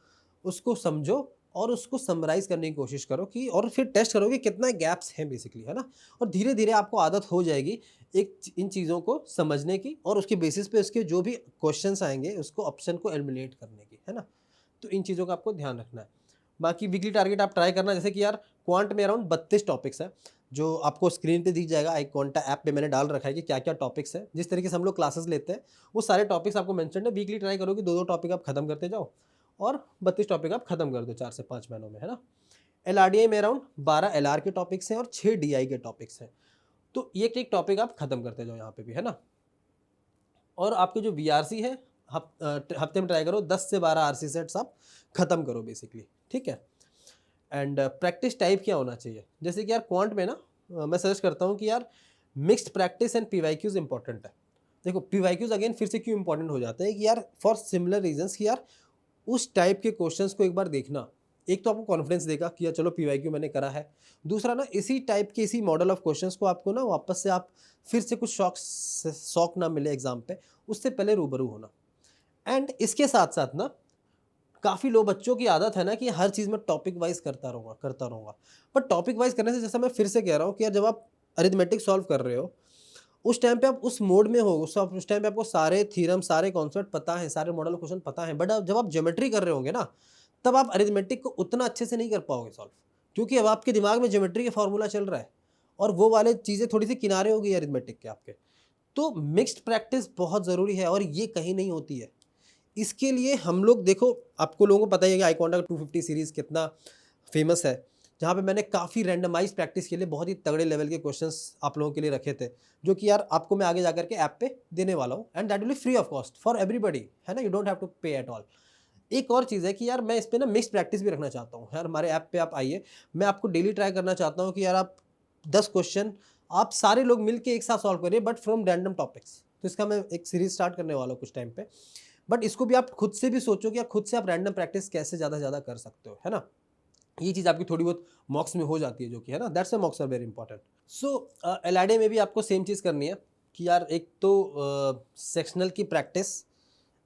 उसको समझो और उसको समराइज़ करने की कोशिश करो, कि और फिर टेस्ट करो कि कितना गैप्स हैं बेसिकली, है ना। और धीरे-धीरे आपको आदत हो जाएगी इन चीज़ों को समझने की, और उसके बेसिस पे उसके जो भी क्वेश्चंस आएँगे उसको ऑप्शन को एलिमिनेट करने की, है ना। तो इन चीज़ों का आपको ध्यान रखना है। बाकी वीकली टारगेट आप ट्राई करना, जैसे कि यार क्वांट में अराउंड 32 टॉपिक्स हैं, जो आपको स्क्रीन पे दिख जाएगा। एक क्वांटा ऐप पे मैंने डाल रखा है कि क्या-क्या टॉपिक्स हैं। जिस तरीके से हम लोग क्लासेस लेते हैं, वो सारे टॉपिक्स आपको मेंशन्ड है। वीकली ट्राई करो कि 2-2 टॉपिक आप खत्म करते जाओ और 32 टॉपिक आप खत्म कर दो 4 से 5 महीनों में, है ना। एलआरडीआई में अराउंड 12 एलआर के टॉपिक्स हैं और 6 डीआई के टॉपिक्स हैं। तो एक-एक टॉपिक आप खत्म करते जाओ यहाँ पे भी, है ना। और आपके जो वीआरसी है, हफ्ते में ट्राई करो 10 से 12 आरसी सेट्स आप खत्म करो बेसिकली, ठीक है। एंड प्रैक्टिस टाइप क्या होना चाहिए, जैसे कि यार क्वांट में ना मैं सजेस्ट करता हूँ कि यार mixed practice and PYQs important है। देखो पीवाईक्यूज अगेन फिर से क्यों इंपॉर्टेंट हो जाते हैं, कि यार फॉर सिमिलर रीजंस, कि यार उस टाइप के क्वेश्चंस को एक बार देखना, एक तो आपको कॉन्फिडेंस देगा कि यार चलो पीवाईक्यू मैंने करा है। दूसरा ना, इसी टाइप के, इसी मॉडल ऑफ क्वेश्चंस को आपको ना वापस से आप फिर से कुछ शौक ना मिले एग्जाम पे, उससे पहले रूबरू होना। एंड इसके साथ साथ ना, काफ़ी लोग बच्चों की आदत है ना कि हर चीज़ में टॉपिक वाइज करता रहूँगा। पर टॉपिक वाइज करने से, जैसा मैं फिर से कह रहा हूँ कि यार जब आप अरिथमेटिक सॉल्व कर रहे हो उस टाइम पे आप उस मोड में हो, उस टाइम पे आपको सारे थ्योरम, सारे कॉन्सेप्ट पता है, सारे मॉडल क्वेश्चन पता है, बट अब जब आप ज्योमेट्री कर रहे होंगे ना, तब आप अरिथमेटिक को उतना अच्छे से नहीं कर पाओगे सॉल्व, क्योंकि अब आपके दिमाग में ज्योमेट्री का फॉर्मूला चल रहा है और वो वाले चीज़ें थोड़ी सी किनारे हो गई अरिथमेटिक के आपके। तो मिक्स्ड प्रैक्टिस बहुत ज़रूरी है और ये कहीं नहीं होती है। इसके लिए हम लोग देखो, आपको लोगों को पता ही है कि आईक्वांटा 250 सीरीज़ कितना फेमस है, जहाँ पे मैंने काफ़ी रैंडमाइज़ प्रैक्टिस के लिए बहुत ही तगड़े लेवल के क्वेश्चंस आप लोगों के लिए रखे थे, जो कि यार आपको मैं आगे जाकर के ऐप पे देने वाला हूँ, and that will be free of cost for everybody, है ना, यू डोंट हैव टू पे एट ऑल। एक और चीज़ है कि यार मैं इस पे ना मिक्स्ड प्रैक्टिस भी रखना चाहता हूँ। यार हमारे ऐप पे आप आइए, मैं आपको डेली ट्राई करना चाहता हूँ कि यार आप 10 क्वेश्चन आप सारे लोग मिल के एक साथ सॉल्व करिए, बट फ्रॉम रैंडम टॉपिक्स। तो इसका मैं एक सीरीज स्टार्ट करने वाला हूँ कुछ टाइम पे। बट इसको भी आप खुद से भी सोचो कि आप खुद से आप रैंडम प्रैक्टिस कैसे ज़्यादा से ज़्यादा कर सकते हो, है ना? ये चीज़ आपकी थोड़ी बहुत मॉक्स में हो जाती है, जो कि है ना, that's why mocks are very important. So LID में भी आपको सेम चीज़ करनी है कि यार एक तो सेक्शनल की practice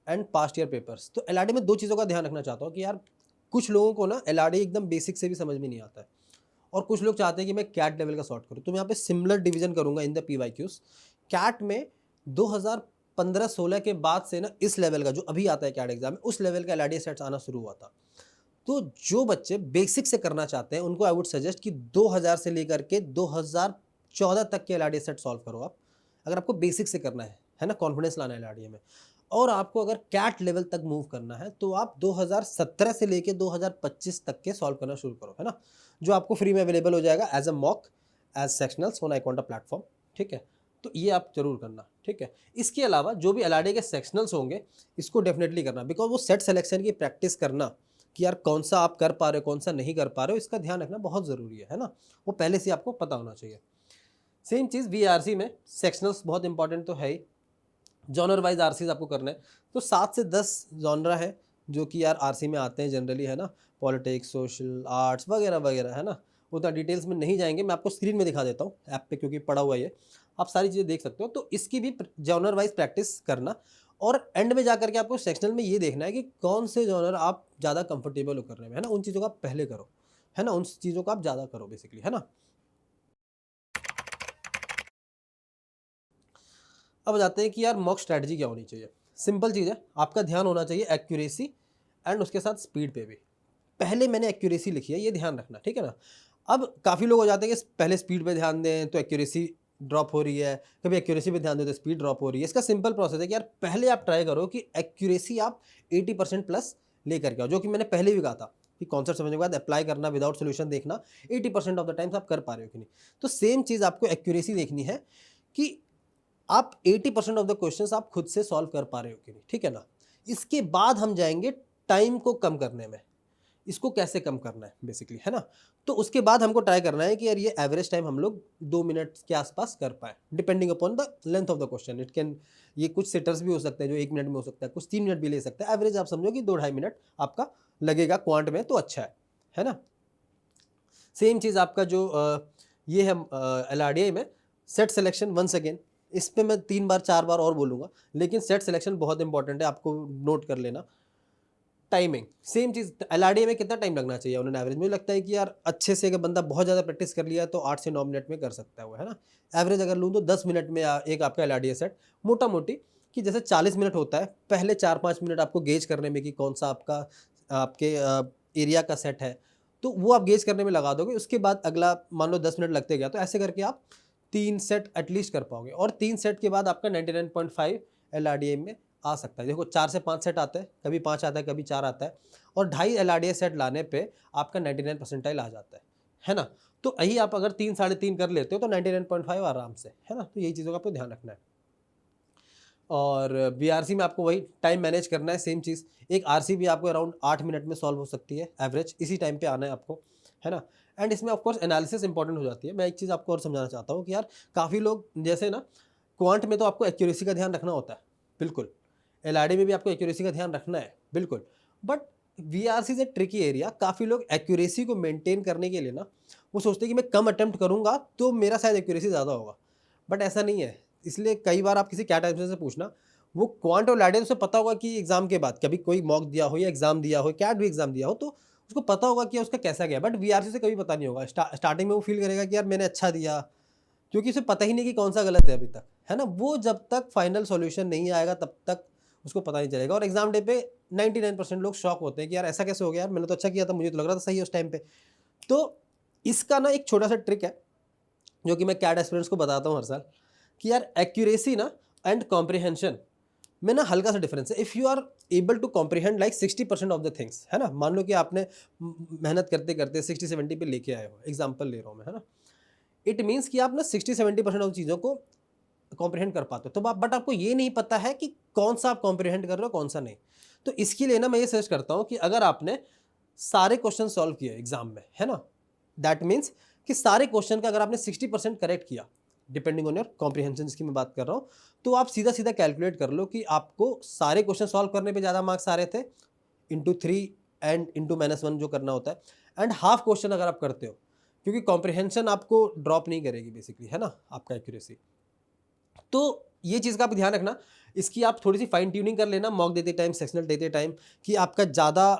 and past year papers. तो एलआरडी में 2 चीज़ों का ध्यान रखना चाहता हूँ कि यार कुछ लोगों को ना एलआरडी एकदम बेसिक से भी समझ में नहीं आता है, और कुछ लोग चाहते हैं कि मैं कैट लेवल का सॉर्ट करूँ। तो मैं यहाँ पे सिमिलर डिवीजन करूँगा इन द पीवाईक्यूज। कैट में 2015-16 के बाद से ना इस लेवल का जो अभी आता है कैट एग्जाम में, उस लेवल का एलआरडी सेट्स आना शुरू हुआ था। तो जो बच्चे बेसिक से करना चाहते हैं उनको आई वुड सजेस्ट कि 2000 से लेकर के 2014 तक के एलआरडी सेट सॉल्व करो आप, अगर आपको बेसिक से करना है ना, कॉन्फिडेंस लाना है एलआरडी में। और आपको अगर कैट लेवल तक मूव करना है तो आप 2017 से लेके 2025 तक के सॉल्व करना शुरू करो, है ना, जो आपको फ्री में अवेलेबल हो जाएगा as a mock, as sectionals on iQuanta platform, ठीक है। तो ये आप जरूर करना, ठीक है। इसके अलावा जो भी एलआरडी के सेक्शनल्स होंगे, इसको डेफिनेटली करना, बिकॉज वो सेट सिलेक्शन की प्रैक्टिस करना कि यार कौन सा आप कर पा रहे हो, कौन सा नहीं कर पा रहे हो, इसका ध्यान रखना बहुत ज़रूरी है ना, वो पहले से आपको पता होना चाहिए। सेम चीज़ वीआरसी में सेक्शनल्स बहुत इंपॉर्टेंट तो है ही, जॉनर वाइज आरसीज आपको करना है। तो 7 से 10 जॉनरा है जो कि यार आरसी में आते हैं जनरली, है ना, पॉलिटिक्स, सोशल, आर्ट्स वगैरह वगैरह, है ना। उतना डिटेल्स में नहीं जाएंगे, मैं आपको स्क्रीन में दिखा देता हूँ ऐप पे, क्योंकि पड़ा हुआ है ये, आप सारी चीज़ें देख सकते हो। तो इसकी भी जॉनर वाइज प्रैक्टिस करना, और एंड में जाकर के आपको सेक्शनल में ये देखना है कि कौन से जॉनर आप ज़्यादा कंफर्टेबल हो करने में, है ना, उन चीज़ों को आप पहले करो, है ना, उन चीज़ों को आप ज़्यादा करो बेसिकली, है ना। अब जाते हैं कि यार मॉक स्ट्रैटेजी क्या होनी चाहिए। सिंपल चीज़ है, आपका ध्यान होना चाहिए एक्यूरेसी एंड उसके साथ स्पीड पे भी। पहले मैंने एक्यूरेसी लिखी है, ये ध्यान रखना, ठीक है ना। अब काफ़ी लोग हो जाते हैं कि पहले स्पीड पे ध्यान दें तो एक्यूरेसी ड्रॉप हो रही है, कभी एक्यूरेसी पे ध्यान दें तो स्पीड ड्रॉप हो रही है। इसका सिंपल प्रोसेस है कि यार पहले आप ट्राई करो कि एक्यूरेसी आप 80% प्लस लेकर के आओ, जो कि मैंने पहले भी कहा था कि कॉन्सेप्ट समझने के बाद अप्लाई करना, विदाउट सोल्यूशन देखना, 80% ऑफ द टाइम्स आप कर पा रहे हो कि नहीं। तो सेम चीज़ आपको एक्यूरेसी देखनी है कि आप 80% ऑफ द क्वेश्चंस आप खुद से सॉल्व कर पा रहे हो कि नहीं, ठीक है ना। इसके बाद हम जाएंगे टाइम को कम करने में, इसको कैसे कम करना है बेसिकली, है ना। तो उसके बाद हमको ट्राई करना है कि यार ये एवरेज टाइम हम लोग 2 मिनट के आसपास कर पाए, depending upon the length of the question. It can, ये कुछ सेटर्स भी हो सकते हैं जो 1 मिनट में हो सकता है, कुछ 3 मिनट भी ले सकता है। एवरेज आप समझो कि 2-2.5 मिनट आपका लगेगा क्वांट में, तो अच्छा है ना। सेम चीज़ आपका जो ये है एलआरडीआई में सेट सिलेक्शन, वंस अगेन इस पे मैं 3 बार 4 बार और बोलूँगा, लेकिन सेट सिलेक्शन बहुत इंपॉर्टेंट है, आपको नोट कर लेना। टाइमिंग सेम चीज़, एलआरडीआई में कितना टाइम लगना चाहिए उन्होंने एवरेज, मुझे लगता है कि यार अच्छे से अगर बंदा बहुत ज़्यादा प्रैक्टिस कर लिया तो 8 से 9 मिनट में कर सकता है वो, है ना। एवरेज अगर लूँ तो 10 मिनट में एक आपका एलआरडीआई सेट मोटा मोटी, कि जैसे 40 मिनट होता है, पहले 4-5 मिनट आपको गेज करने में कि कौन सा आपका आपके एरिया का सेट है, तो वो आप गेज करने में लगा दोगे। उसके बाद अगला मान लो 10 मिनट लगते गया, तो ऐसे करके आप 3 सेट एटलीस्ट कर पाओगे, और 3 सेट के बाद आपका 99.5 एलआरडीआई में आ सकता है। देखो 4 से 5 सेट आते हैं, कभी 5 आता है, कभी 4 आता है, और 2.5 एलआरडीआई सेट लाने पे आपका 99 परसेंटाइल आ जाता है ना। तो यही आप अगर 3 साढ़े 3 कर लेते हो तो 99.5 आराम से, है ना। तो यही चीज़ों का आपको ध्यान रखना है। और बीआरसी में आपको वही टाइम मैनेज करना है, सेम चीज़। एक आरसी भी आपको अराउंड 8 मिनट में सॉल्व हो सकती है, एवरेज इसी टाइम पे आना है आपको, है ना। एंड इसमें ऑफ कोर्स एनालिसिस इंपॉर्टेंट हो जाती है। मैं एक चीज़ आपको और समझाना चाहता हूँ कि यार काफ़ी लोग जैसे ना, क्वांट में तो आपको एक्यूरेसी का ध्यान रखना होता है, बिल्कुल। एलआरडी में भी आपको एक्यूरेसी का ध्यान रखना है, बिल्कुल। बट वीआरसी से ट्रिकी एरिया, काफ़ी लोग एक्यूरेसी को मेंटेन करने के लिए ना, वो सोचते हैं कि मैं कम अटेम्प्ट करूँगा तो मेरा शायद एक्यूरेसी ज़्यादा होगा, बट ऐसा नहीं है। इसलिए कई बार आप किसी कैट एडमिशन से पूछना, वो क्वांट और लैडे उसे पता होगा कि एग्जाम के बाद कभी कोई मॉक दिया हो या एग्जाम दिया हो, कैट भी एग्जाम दिया हो, तो उसको पता होगा कि उसका कैसा गया। बट वीआरसी से कभी पता नहीं होगा। स्टार्टिंग में वो फील करेगा कि यार मैंने अच्छा दिया, क्योंकि उसे पता ही नहीं कि कौन सा गलत है अभी तक, है ना, वो जब तक फाइनल सॉल्यूशन नहीं आएगा तब तक उसको पता नहीं चलेगा। और एग्जाम डे पे 99% लोग शॉक होते हैं कि यार ऐसा कैसे हो गया, यार मैंने तो अच्छा किया था, मुझे तो लग रहा था सही है उस टाइम पे। तो इसका ना एक छोटा सा ट्रिक है जो कि मैं कैट एस्पिरेंट्स को बताता हूँ हर साल, कि यार एक्यूरेसी ना एंड कॉम्प्रिहेंशन में ना हल्का सा डिफरेंस है। If you are able to comprehend like 60% of the things, है ना, मान लो कि आपने मेहनत करते करते 60-70 पे लेके आए हो, एग्जाम्पल ले रहा हूँ मैं, है ना, इट मीन्स कि आप ना 60-70% ऑफ चीज़ों को कॉम्प्रिहेंड कर पाते हो, तो बट आपको ये नहीं पता है कि कौन सा आप कॉम्प्रिहेंड कर रहे हो कौन सा नहीं। तो इसके लिए ना मैं ये सजेस्ट करता हूँ कि अगर आपने सारे क्वेश्चन सॉल्व किए एग्जाम में, है ना, दैट मीन्स कि सारे क्वेश्चन का अगर आपने 60% करेक्ट किया, डिपेंडिंग ऑन योर कॉम्प्रिहेंशन की मैं बात कर रहा हूँ, तो आप सीधा सीधा कैलकुलेट कर लो कि आपको सारे क्वेश्चन सॉल्व करने पे ज़्यादा मार्क्स आ रहे थे इंटू 3 एंड इंटू -1 जो करना होता है, एंड हाफ क्वेश्चन अगर आप करते हो, क्योंकि कॉम्प्रिहेंशन आपको ड्रॉप नहीं करेगी बेसिकली, है ना, आपका एक्यूरेसी। तो ये चीज़ का आप ध्यान रखना, इसकी आप थोड़ी सी फाइन ट्यूनिंग कर लेना मॉक देते टाइम, सेक्शनल देते टाइम, कि आपका ज़्यादा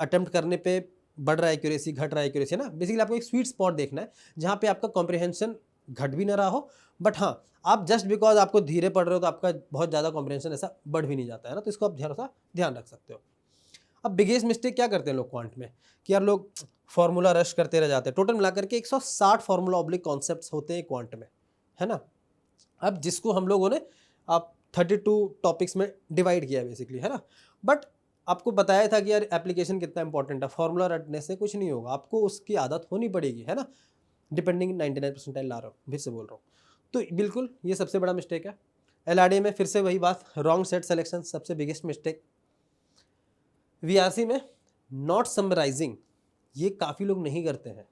अटेम्प्ट करने पे बढ़ रहा है एक्यूरेसी, घट रहा है एक्यूरेसी, है ना। बेसिकली आपको एक स्वीट स्पॉट देखना है जहाँ पे आपका कॉम्प्रिहेंशन घट भी ना रहा हो, बट हाँ, आप जस्ट बिकॉज आपको धीरे पढ़ रहे हो तो आपका बहुत ज़्यादा कॉम्प्रिहेंशन ऐसा बढ़ भी नहीं जाता है ना, तो इसको आप थोड़ा सा ध्यान रख सकते हो। अब बिगेस्ट मिस्टेक क्या करते हैं लोग क्वांट में, कि यार लोग फॉर्मूला रश करते रह जाते हैं। टोटल मिलाकर के 160 फार्मूला ऑब्लिक कॉन्सेप्ट्स होते हैं क्वांट में, है ना। अब जिसको हम लोगों ने आप 32 टॉपिक्स में डिवाइड किया है बेसिकली, है ना, बट आपको बताया था कि यार एप्लीकेशन कितना इंपॉर्टेंट है, फॉर्मूला रटने से कुछ नहीं होगा, आपको उसकी आदत होनी पड़ेगी, है ना, डिपेंडिंग 99% ला रहा हूँ, फिर से बोल रहा हूँ। तो बिल्कुल ये सबसे बड़ा मिस्टेक है। एलआरडी में फिर से वही बात, रॉन्ग सेट सिलेक्शन सबसे बिगेस्ट मिस्टेक। वीआरसी में नॉट समराइजिंग, ये काफ़ी लोग नहीं करते हैं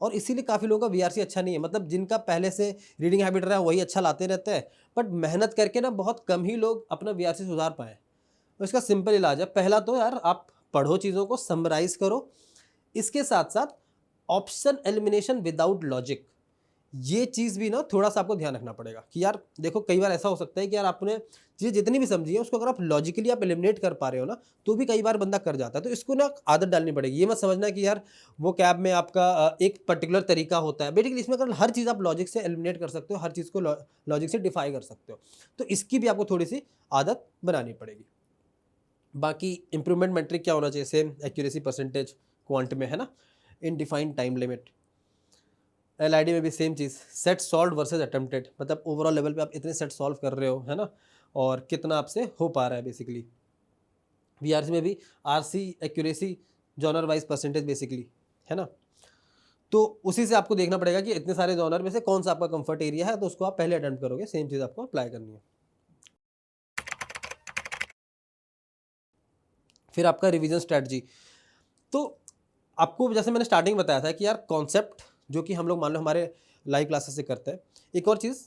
और इसीलिए काफ़ी लोगों का वीआरसी अच्छा नहीं है। मतलब जिनका पहले से रीडिंग हैबिट रहा है वही अच्छा लाते रहते हैं, बट मेहनत करके ना बहुत कम ही लोग अपना वीआरसी सुधार पाए। तो इसका सिंपल इलाज है, पहला तो यार आप पढ़ो, चीज़ों को समराइज करो, इसके साथ साथ ऑप्शन एलिमिनेशन विदाउट लॉजिक, ये चीज़ भी ना थोड़ा सा आपको ध्यान रखना पड़ेगा कि यार देखो कई बार ऐसा हो सकता है कि यार आपने चीज़ जितनी भी समझी है उसको अगर आप लॉजिकली आप एलिमिनेट कर पा रहे हो ना, तो भी कई बार बंदा कर जाता है। तो इसको ना आदत डालनी पड़ेगी। ये मत समझना कि यार वो कैब में आपका एक पर्टिकुलर तरीका होता है। बेसिकली इसमें अगर हर चीज़ आप लॉजिक से एलिमिनेट कर सकते हो, हर चीज़ को लॉजिक से डिफाई कर सकते हो, तो इसकी भी आपको थोड़ी सी आदत बनानी पड़ेगी। बाकी इंप्रूवमेंट मेट्रिक क्या होना चाहिए, सेम एक्यूरेसी परसेंटेज क्वांट में, है ना, इन डिफाइंड टाइम लिमिट। एलआईडी में भी सेम चीज़, सेट सॉल्व वर्सेज अटेम्प्टेड, मतलब ओवरऑल लेवल पे आप इतने सेट सॉल्व कर रहे हो, है ना, और कितना आपसे हो पा रहा है बेसिकली। वीआरसी में भी RC accuracy genre wise percentage basically, है ना, तो उसी से आपको देखना पड़ेगा कि इतने सारे जॉनर में से कौन सा आपका कंफर्ट एरिया है, तो उसको आप पहले अटेम्प्ट करोगे, सेम चीज़ आपको अप्लाई करनी है। फिर आपका रिवीजन स्ट्रैटेजी, तो आपको जैसे मैंने स्टार्टिंग में बताया था कि यार कॉन्सेप्ट जो कि हम लोग मान लो हमारे लाइव क्लासेस से करते हैं। एक और चीज़,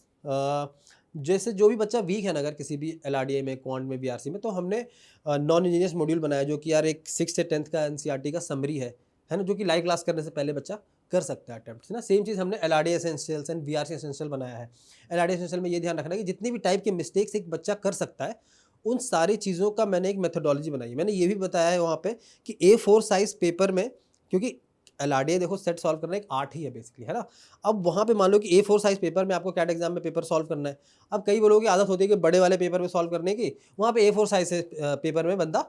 जैसे जो भी बच्चा वीक है ना अगर किसी भी एलआरडीए में, क्वांट में, बीआरसी में, तो हमने नॉन इंजीनियर्स मॉड्यूल बनाया जो कि यार एक 6 से 10th का एनसीईआरटी का समरी है ना, जो कि लाइव क्लास करने से पहले बच्चा कर सकता है अटेम्प्ट, है ना। सेम चीज़ हमने LRD essentials and BRC essential बनाया है। एलआरडी एसेंशियल में ये ध्यान रखना है कि जितनी भी टाइप के मिस्टेक्स एक बच्चा कर सकता है, उन सारी चीज़ों का मैंने एक मेथोडोलॉजी बनाई है। मैंने ये भी बताया है वहाँ पे कि A4 साइज़ पेपर में, क्योंकि एलआरडीए देखो सेट सॉल्व करना एक आर्ट ही है बेसिकली, है ना। अब वहाँ पे मान लो कि A4 साइज़ पेपर में आपको कैट एग्जाम में पेपर सॉल्व करना है। अब कई लोगों की आदत होती है कि बड़े वाले पेपर में सॉल्व करने की, वहाँ पे A4 साइज़ से पेपर में बंदा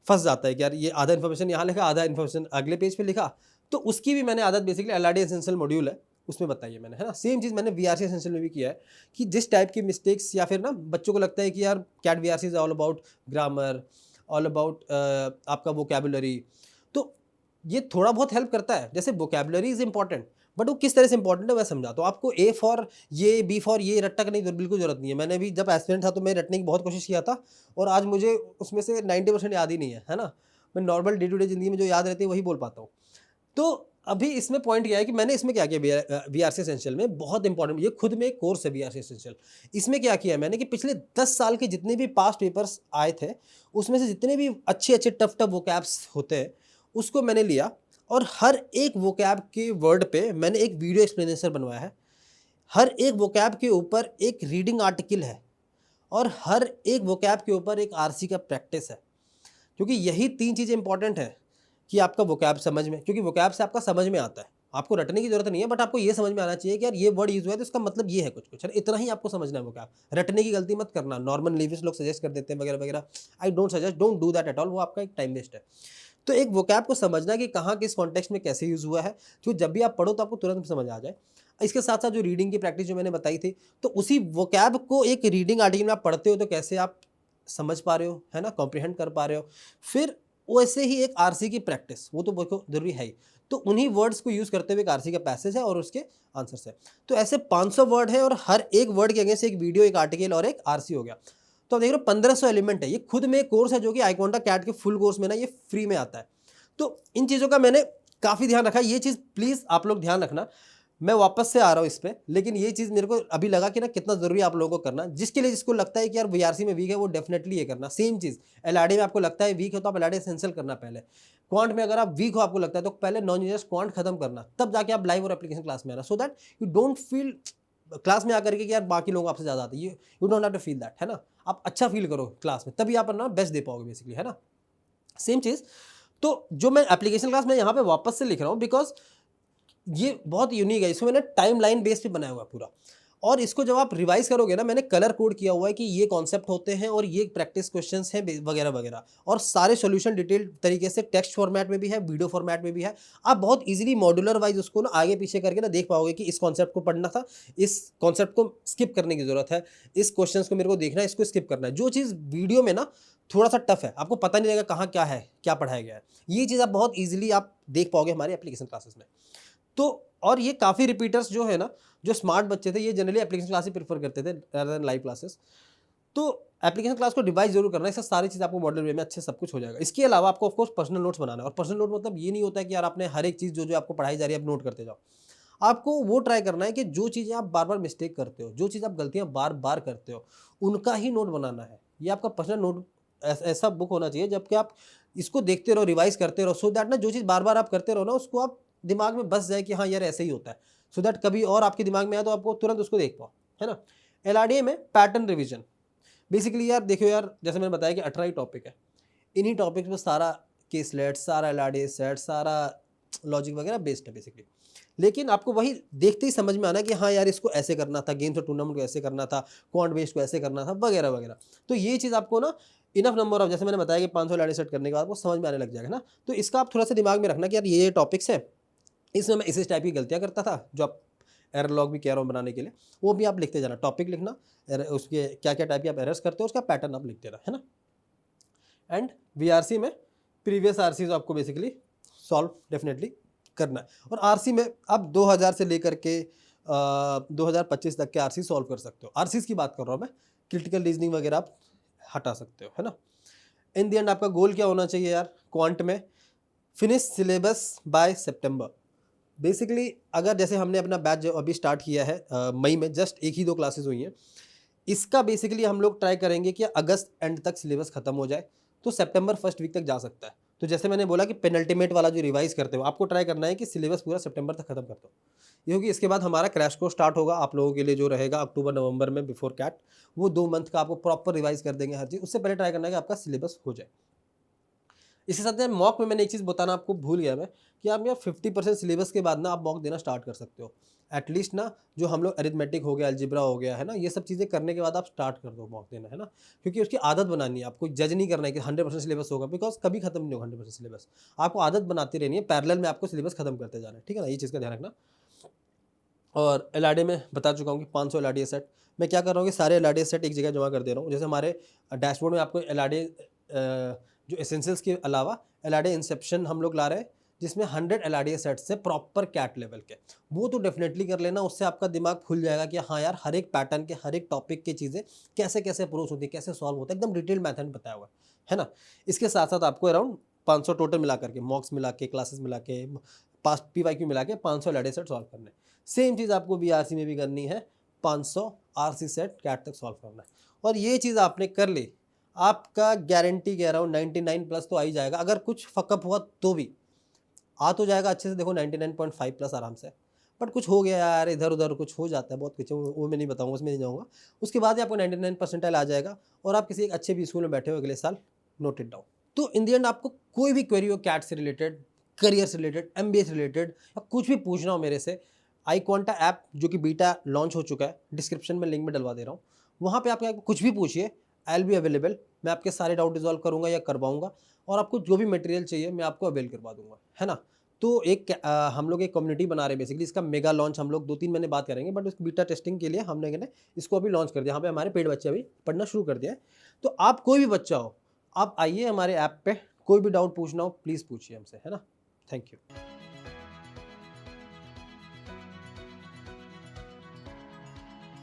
फँस जाता है कि यार ये आधा इन्फॉर्मेशन यहाँ लिखा, आधा इन्फॉर्मेशन अगले पेज पे लिखा। तो उसकी भी मैंने आदत बेसिकली एलआरडी एसेंशियल मॉड्यूल है उसमें बताई है मैंने, है ना। सेम चीज़ मैंने वीआरसी एसेंशियल में भी किया है कि जिस टाइप की मिस्टेक्स या फिर ना बच्चों को लगता है कि यार CAT VRC is all about grammar, all about आपका वोकैबुलरी, तो ये थोड़ा बहुत हेल्प करता है। जैसे वोकैबुलरी इज़ इंपॉर्टेंट, बट वो किस तरह से इंपॉर्टेंट है मैं समझाता हूँ आपको। ए फॉर ये, बी फॉर ये रट्टा करने की बिल्कुल ज़रूरत नहीं है। मैंने भी जब एस्पिरेंट था तो मैं रटने की बहुत कोशिश किया था और आज मुझे उसमें से 90% याद ही नहीं है ना। मैं नॉर्मल डे टू डे ज़िंदगी में जो याद रहती है वही बोल पाता हूँ। तो अभी इसमें पॉइंट क्या है कि मैंने इसमें क्या किया, वीआरसी एसेंशियल में बहुत इंपॉर्टेंट, ये खुद में एक कोर्स है वीआरसी एसेंशियल। इसमें क्या किया मैंने कि पिछले 10 साल के जितने भी पास्ट पेपर्स आए थे, उसमें से जितने भी अच्छे अच्छे टफ टफ वोकैब्स होते हैं उसको मैंने लिया और हर एक वोकैब के वर्ड पे मैंने एक वीडियो एक्सप्लेनेशन बनवाया है। हर एक वोकैब के ऊपर एक रीडिंग आर्टिकल है और हर एक वोकैब के ऊपर एक आरसी का प्रैक्टिस है, क्योंकि यही 3 चीज़ें इंपॉर्टेंट हैं कि आपका वोकैब समझ में, क्योंकि वोकैब से आपका समझ में आता है। आपको रटने की जरूरत नहीं है, बट आपको ये समझ में आना चाहिए कि यार ये वर्ड यूज हुआ है तो इसका मतलब ये है कुछ कुछ, है ना? इतना ही आपको समझना है वो क्या। रटने की गलती मत करना, नॉर्मल लिंग्विस्ट लोग सजेस्ट कर देते हैं वगैरह वगैरह। I don't suggest, don't do that at all, वो आपका एक टाइम वेस्ट है। तो एक वोकैब को समझना कि कहाँ किस कॉन्टेक्स्ट में कैसे यूज हुआ है, जो जब भी आप पढ़ो तो आपको तुरंत समझ आ जाए। इसके साथ साथ जो रीडिंग की प्रैक्टिस जो मैंने बताई थी, तो उसी वोकैब को एक रीडिंग आर्टिकल में आप पढ़ते हो तो कैसे आप समझ पा रहे हो, है ना, कॉम्प्रिहेंड कर पा रहे हो। फिर वैसे ही एक आरसी की प्रैक्टिस, वो तो बहुत जरूरी है ही। तो उन्हीं वर्ड्स को यूज करते हुए एक आरसी का पैसेज है और उसके आंसर्स है। तो ऐसे 500 वर्ड है और हर एक वर्ड के अगेंस्ट एक वीडियो, एक आर्टिकल और एक आरसी हो गया। तो आप देख रहे हो 1500 एलिमेंट है। ये खुद में एक कोर्स है जो कि आईकॉन्टा कैट के फुल कोर्स में ना ये फ्री में आता है। तो इन चीज़ों का मैंने काफ़ी ध्यान रखा। ये चीज़ प्लीज़ आप लोग ध्यान रखना। मैं वापस से आ रहा हूँ इस पे, लेकिन ये चीज़ मेरे को अभी लगा कि ना कितना ज़रूरी है आप लोगों को करना। जिसके लिए जिसको लगता है कि यार वीआरसी में वीक है वो डेफिनेटली ये करना। सेम चीज़ एलआरडी में आपको लगता है वीक है तो आप एलआरडी एसेंशियल करना पहले। क्वांट में अगर आप वीक हो आपको लगता है तो पहले नॉन यूजर्स क्वांट खत्म करना, तब जाके आप लाइव और एप्लीकेशन क्लास में आना, so that you don't feel class में आकर के कि यार बाकी लोग आपसे ज़्यादा आते हैं। You don't have to feel that, है ना। आप अच्छा फील करो क्लास में, तभी आप अपना बेस्ट दे पाओगे बेसिकली, है ना। सेम चीज़। तो जो मैं एप्लीकेशन क्लास में यहाँ पे वापस से लिख रहा हूँ बिकॉज ये बहुत यूनिक है। इसको मैंने टाइम लाइन बेस पे बनाया हुआ है पूरा। और इसको जब आप रिवाइज करोगे ना, मैंने कलर कोड किया हुआ है कि ये कॉन्सेप्ट होते हैं और ये प्रैक्टिस क्वेश्चंस हैं वगैरह वगैरह। और सारे सॉल्यूशन डिटेल तरीके से टेक्स्ट फॉर्मेट में भी है, वीडियो फॉर्मेट में भी है। आप बहुत इजीली मॉड्यूलर वाइज उसको ना आगे पीछे करके ना देख पाओगे कि इस कॉन्सेप्ट को पढ़ना था, इस कॉन्सेप्ट को स्किप करने की जरूरत है, इस क्वेश्चन को मेरे को देखना है, इसको स्किप करना है। जो चीज़ वीडियो में ना थोड़ा सा टफ है, आपको पता नहीं लगेगा कहाँ क्या है, क्या पढ़ाया गया है, ये चीज़ आप बहुत ईजिली आप देख पाओगे हमारे एप्लीकेशन क्लासेस में। तो और ये काफ़ी रिपीटर्स जो है ना, जो स्मार्ट बच्चे थे, ये जनरली एप्लीकेशन क्लास ही प्रेफर करते थे रादर देन लाइव क्लासेस। तो एप्लीकेशन क्लास को डिवाइस जरूर करना है, इससे सारी चीज़ आपको मॉडल वे में अच्छे सब कुछ हो जाएगा। इसके अलावा आपको ऑफकोर्स पर्सनल नोट्स बनाना है। और पर्सनल नोट मतलब ये नहीं होता है कि यार आपने हर एक चीज़ जो जो आपको पढ़ाई जा रही है आप नोट करते जाओ। आपको वो ट्राई करना है कि जो चीज़ें आप बार बार मिस्टेक करते हो, जो चीज़ आप गलतियाँ बार बार करते हो, उनका ही नोट बनाना है। ये आपका पर्सनल नोट ऐसा बुक होना चाहिए जबकि आप इसको देखते रहो, रिवाइज करते रहो, सो दैट ना जो चीज़ बार बार आप करते रहो ना, उसको आप दिमाग में बस जाए कि हाँ यार ऐसे ही होता है, सो दैट कभी और आपके दिमाग में आए तो आपको तुरंत उसको देख पाओ, है ना। एलआरडीए में पैटर्न रिवीजन बेसिकली यार देखो यार, जैसे मैंने बताया कि 18 ही टॉपिक है। इन्हीं टॉपिक्स में सारा केस लेट, सारा एलआरडीए सेट, सारा लॉजिक वगैरह बेस्ड है बेसिकली। लेकिन आपको वही देखते ही समझ में आना कि हाँ यार इसको ऐसे करना था, गेम्स और टूर्नामेंट को ऐसे करना था, क्वांट बेस्ड को ऐसे करना था वगैरह वगैरह। तो ये चीज़ आपको ना इनफ नंबर ऑफ, जैसे मैंने बताया कि 500 एलआरडीए सेट करने के बाद आपको समझ में आने लग जाएगा ना। तो इसका आप थोड़ा सा दिमाग में रखना कि यार ये टॉपिक्स है, इसमें मैं इस टाइप की गलतियाँ करता था, जो आप एरर लॉग भी कह रहा हूँ बनाने के लिए, वो भी आप लिखते जाना। टॉपिक लिखना, उसके क्या क्या टाइप के आप एरर्स करते हो उसका पैटर्न आप लिखते रहना, है ना। एंड वीआरसी में प्रीवियस आरसी आपको बेसिकली सॉल्व डेफिनेटली करना है। और आरसी में आप 2000 से लेकर के 2025 तक के आरसी सॉल्व कर सकते हो। आरसीज की बात कर रहा हूँ मैं, क्रिटिकल रीजनिंग वगैरह आप हटा सकते हो, है ना। इन दी एंड आपका गोल क्या होना चाहिए यार क्वांट में? फिनिश सिलेबस बाय सितंबर। बेसिकली अगर जैसे हमने अपना बैच जो अभी स्टार्ट किया है मई में, जस्ट 1 ही 2 क्लासेस हुई हैं, इसका बेसिकली हम लोग ट्राई करेंगे कि अगस्त एंड तक सिलेबस खत्म हो जाए, तो सितंबर फर्स्ट वीक तक जा सकता है। तो जैसे मैंने बोला कि पेनल्टीमेट वाला जो रिवाइज करते हो, आपको ट्राई करना है कि सिलेबस पूरा सितंबर तक खत्म कर दो। ये होगी, इसके बाद हमारा क्रैश कोर्स स्टार्ट होगा आप लोगों के लिए, जो रहेगा अक्टूबर नवंबर में बिफोर कैट। वो 2 मंथ का आपको प्रॉपर रिवाइज कर देंगे हर चीज़। उससे पहले ट्राई करना है कि आपका सिलेबस हो जाए। इसके साथ में मॉक में मैंने एक चीज़ बताना आपको भूल गया मैं, कि आप यार 50% सिलेबस के बाद ना आप मॉक देना स्टार्ट कर सकते हो। एटलीस्ट ना जो हम लोग अरिथमेटिक हो गया, अलजेब्रा हो गया, है ना, ये सब चीज़ें करने के बाद आप स्टार्ट कर दो मॉक देना, है ना। क्योंकि उसकी आदत बनानी है आपको, जज नहीं करना है कि 100% सिलेबस होगा, बिकॉज कभी खत्म नहीं होगा 100% सिलेबस। आपको आदत बनाती रहनी है, पैरेलल में आपको सिलेबस खत्म करते जाना है, ठीक है ना, ये चीज़ का ध्यान रखना। और एलआरडीए में बता चुका हूँ कि 500 एलआरडीए सेट। मैं क्या कर रहा हूँ कि सारे एलआरडीए सेट एक जगह जमा कर दे रहा हूँ। जैसे हमारे डैशबोर्ड में आपको एलआरडीए जो एसेंशियल्स के अलावा एलआरडीए इंसेप्शन हम लोग ला रहे हैं, जिसमें 100 एलआरडीए सेट्स से प्रॉपर कैट लेवल के। वो तो डेफिनेटली कर लेना, उससे आपका दिमाग खुल जाएगा कि हाँ यार हर एक पैटर्न के, हर एक टॉपिक की चीज़ें कैसे कैसे अप्रोच होती है, कैसे सॉल्व होता है, एकदम डिटेल मैथड बताया हुआ है ना। इसके साथ साथ आपको अराउंड 500 टोटल मिला करके, मॉक्स मिला के, क्लासेस मिला के, पास PYQ मिला के 500 एलआरडीए सेट सॉल्व करने। सेम चीज़ आपको बीआरसी में भी करनी है, 500 आरसी सेट कैट तक सॉल्व करना है। और ये चीज़ आपने कर ली, आपका गारंटी कह रहा हूँ 99 प्लस तो आ ही जाएगा। अगर कुछ फकअप हुआ तो भी आ तो जाएगा अच्छे से, देखो 99.5 प्लस आराम से। बट कुछ हो गया यार, इधर उधर कुछ हो जाता है, बहुत कुछ, वो मैं नहीं बताऊंगा, उसमें नहीं जाऊँगा। उसके बाद ही आपको 99% आ जाएगा और आप किसी एक अच्छे भी स्कूल में बैठे हो अगले साल, नोट इट डाउन। तो इन दी एंड आपको कोई भी क्वेरी हो कैट से रिलेटेड, करियर से रिलेटेड, MBA से रिलेटेड, या कुछ भी पूछना हो मेरे से, आई क्वांटा ऐप जो कि बीटा लॉन्च हो चुका है, डिस्क्रिप्शन में लिंक में डलवा दे रहा हूँ, वहाँ पे आप कुछ भी पूछिए, आई विल बी अवेलेबल। मैं आपके सारे डाउट रिजॉल्व करूँगा या करवाऊँगा, और आपको जो भी मटेरियल चाहिए मैं आपको अवेल करवा दूँगा, है ना? तो हम लोग एक कम्युनिटी बना रहे हैं बेसिकली, इसका मेगा लॉन्च हम लोग 2-3 महीने बाद करेंगे, बट उस बीटा टेस्टिंग के लिए हमने क्या है इसको अभी लॉन्च कर दिया। यहाँ पे हमारे पेड बच्चे अभी पढ़ना शुरू कर दिया है। तो आप कोई भी बच्चा हो, आप आइए हमारे ऐप पे, कोई भी डाउट पूछना हो प्लीज़ पूछिए हमसे, है ना? Thank you.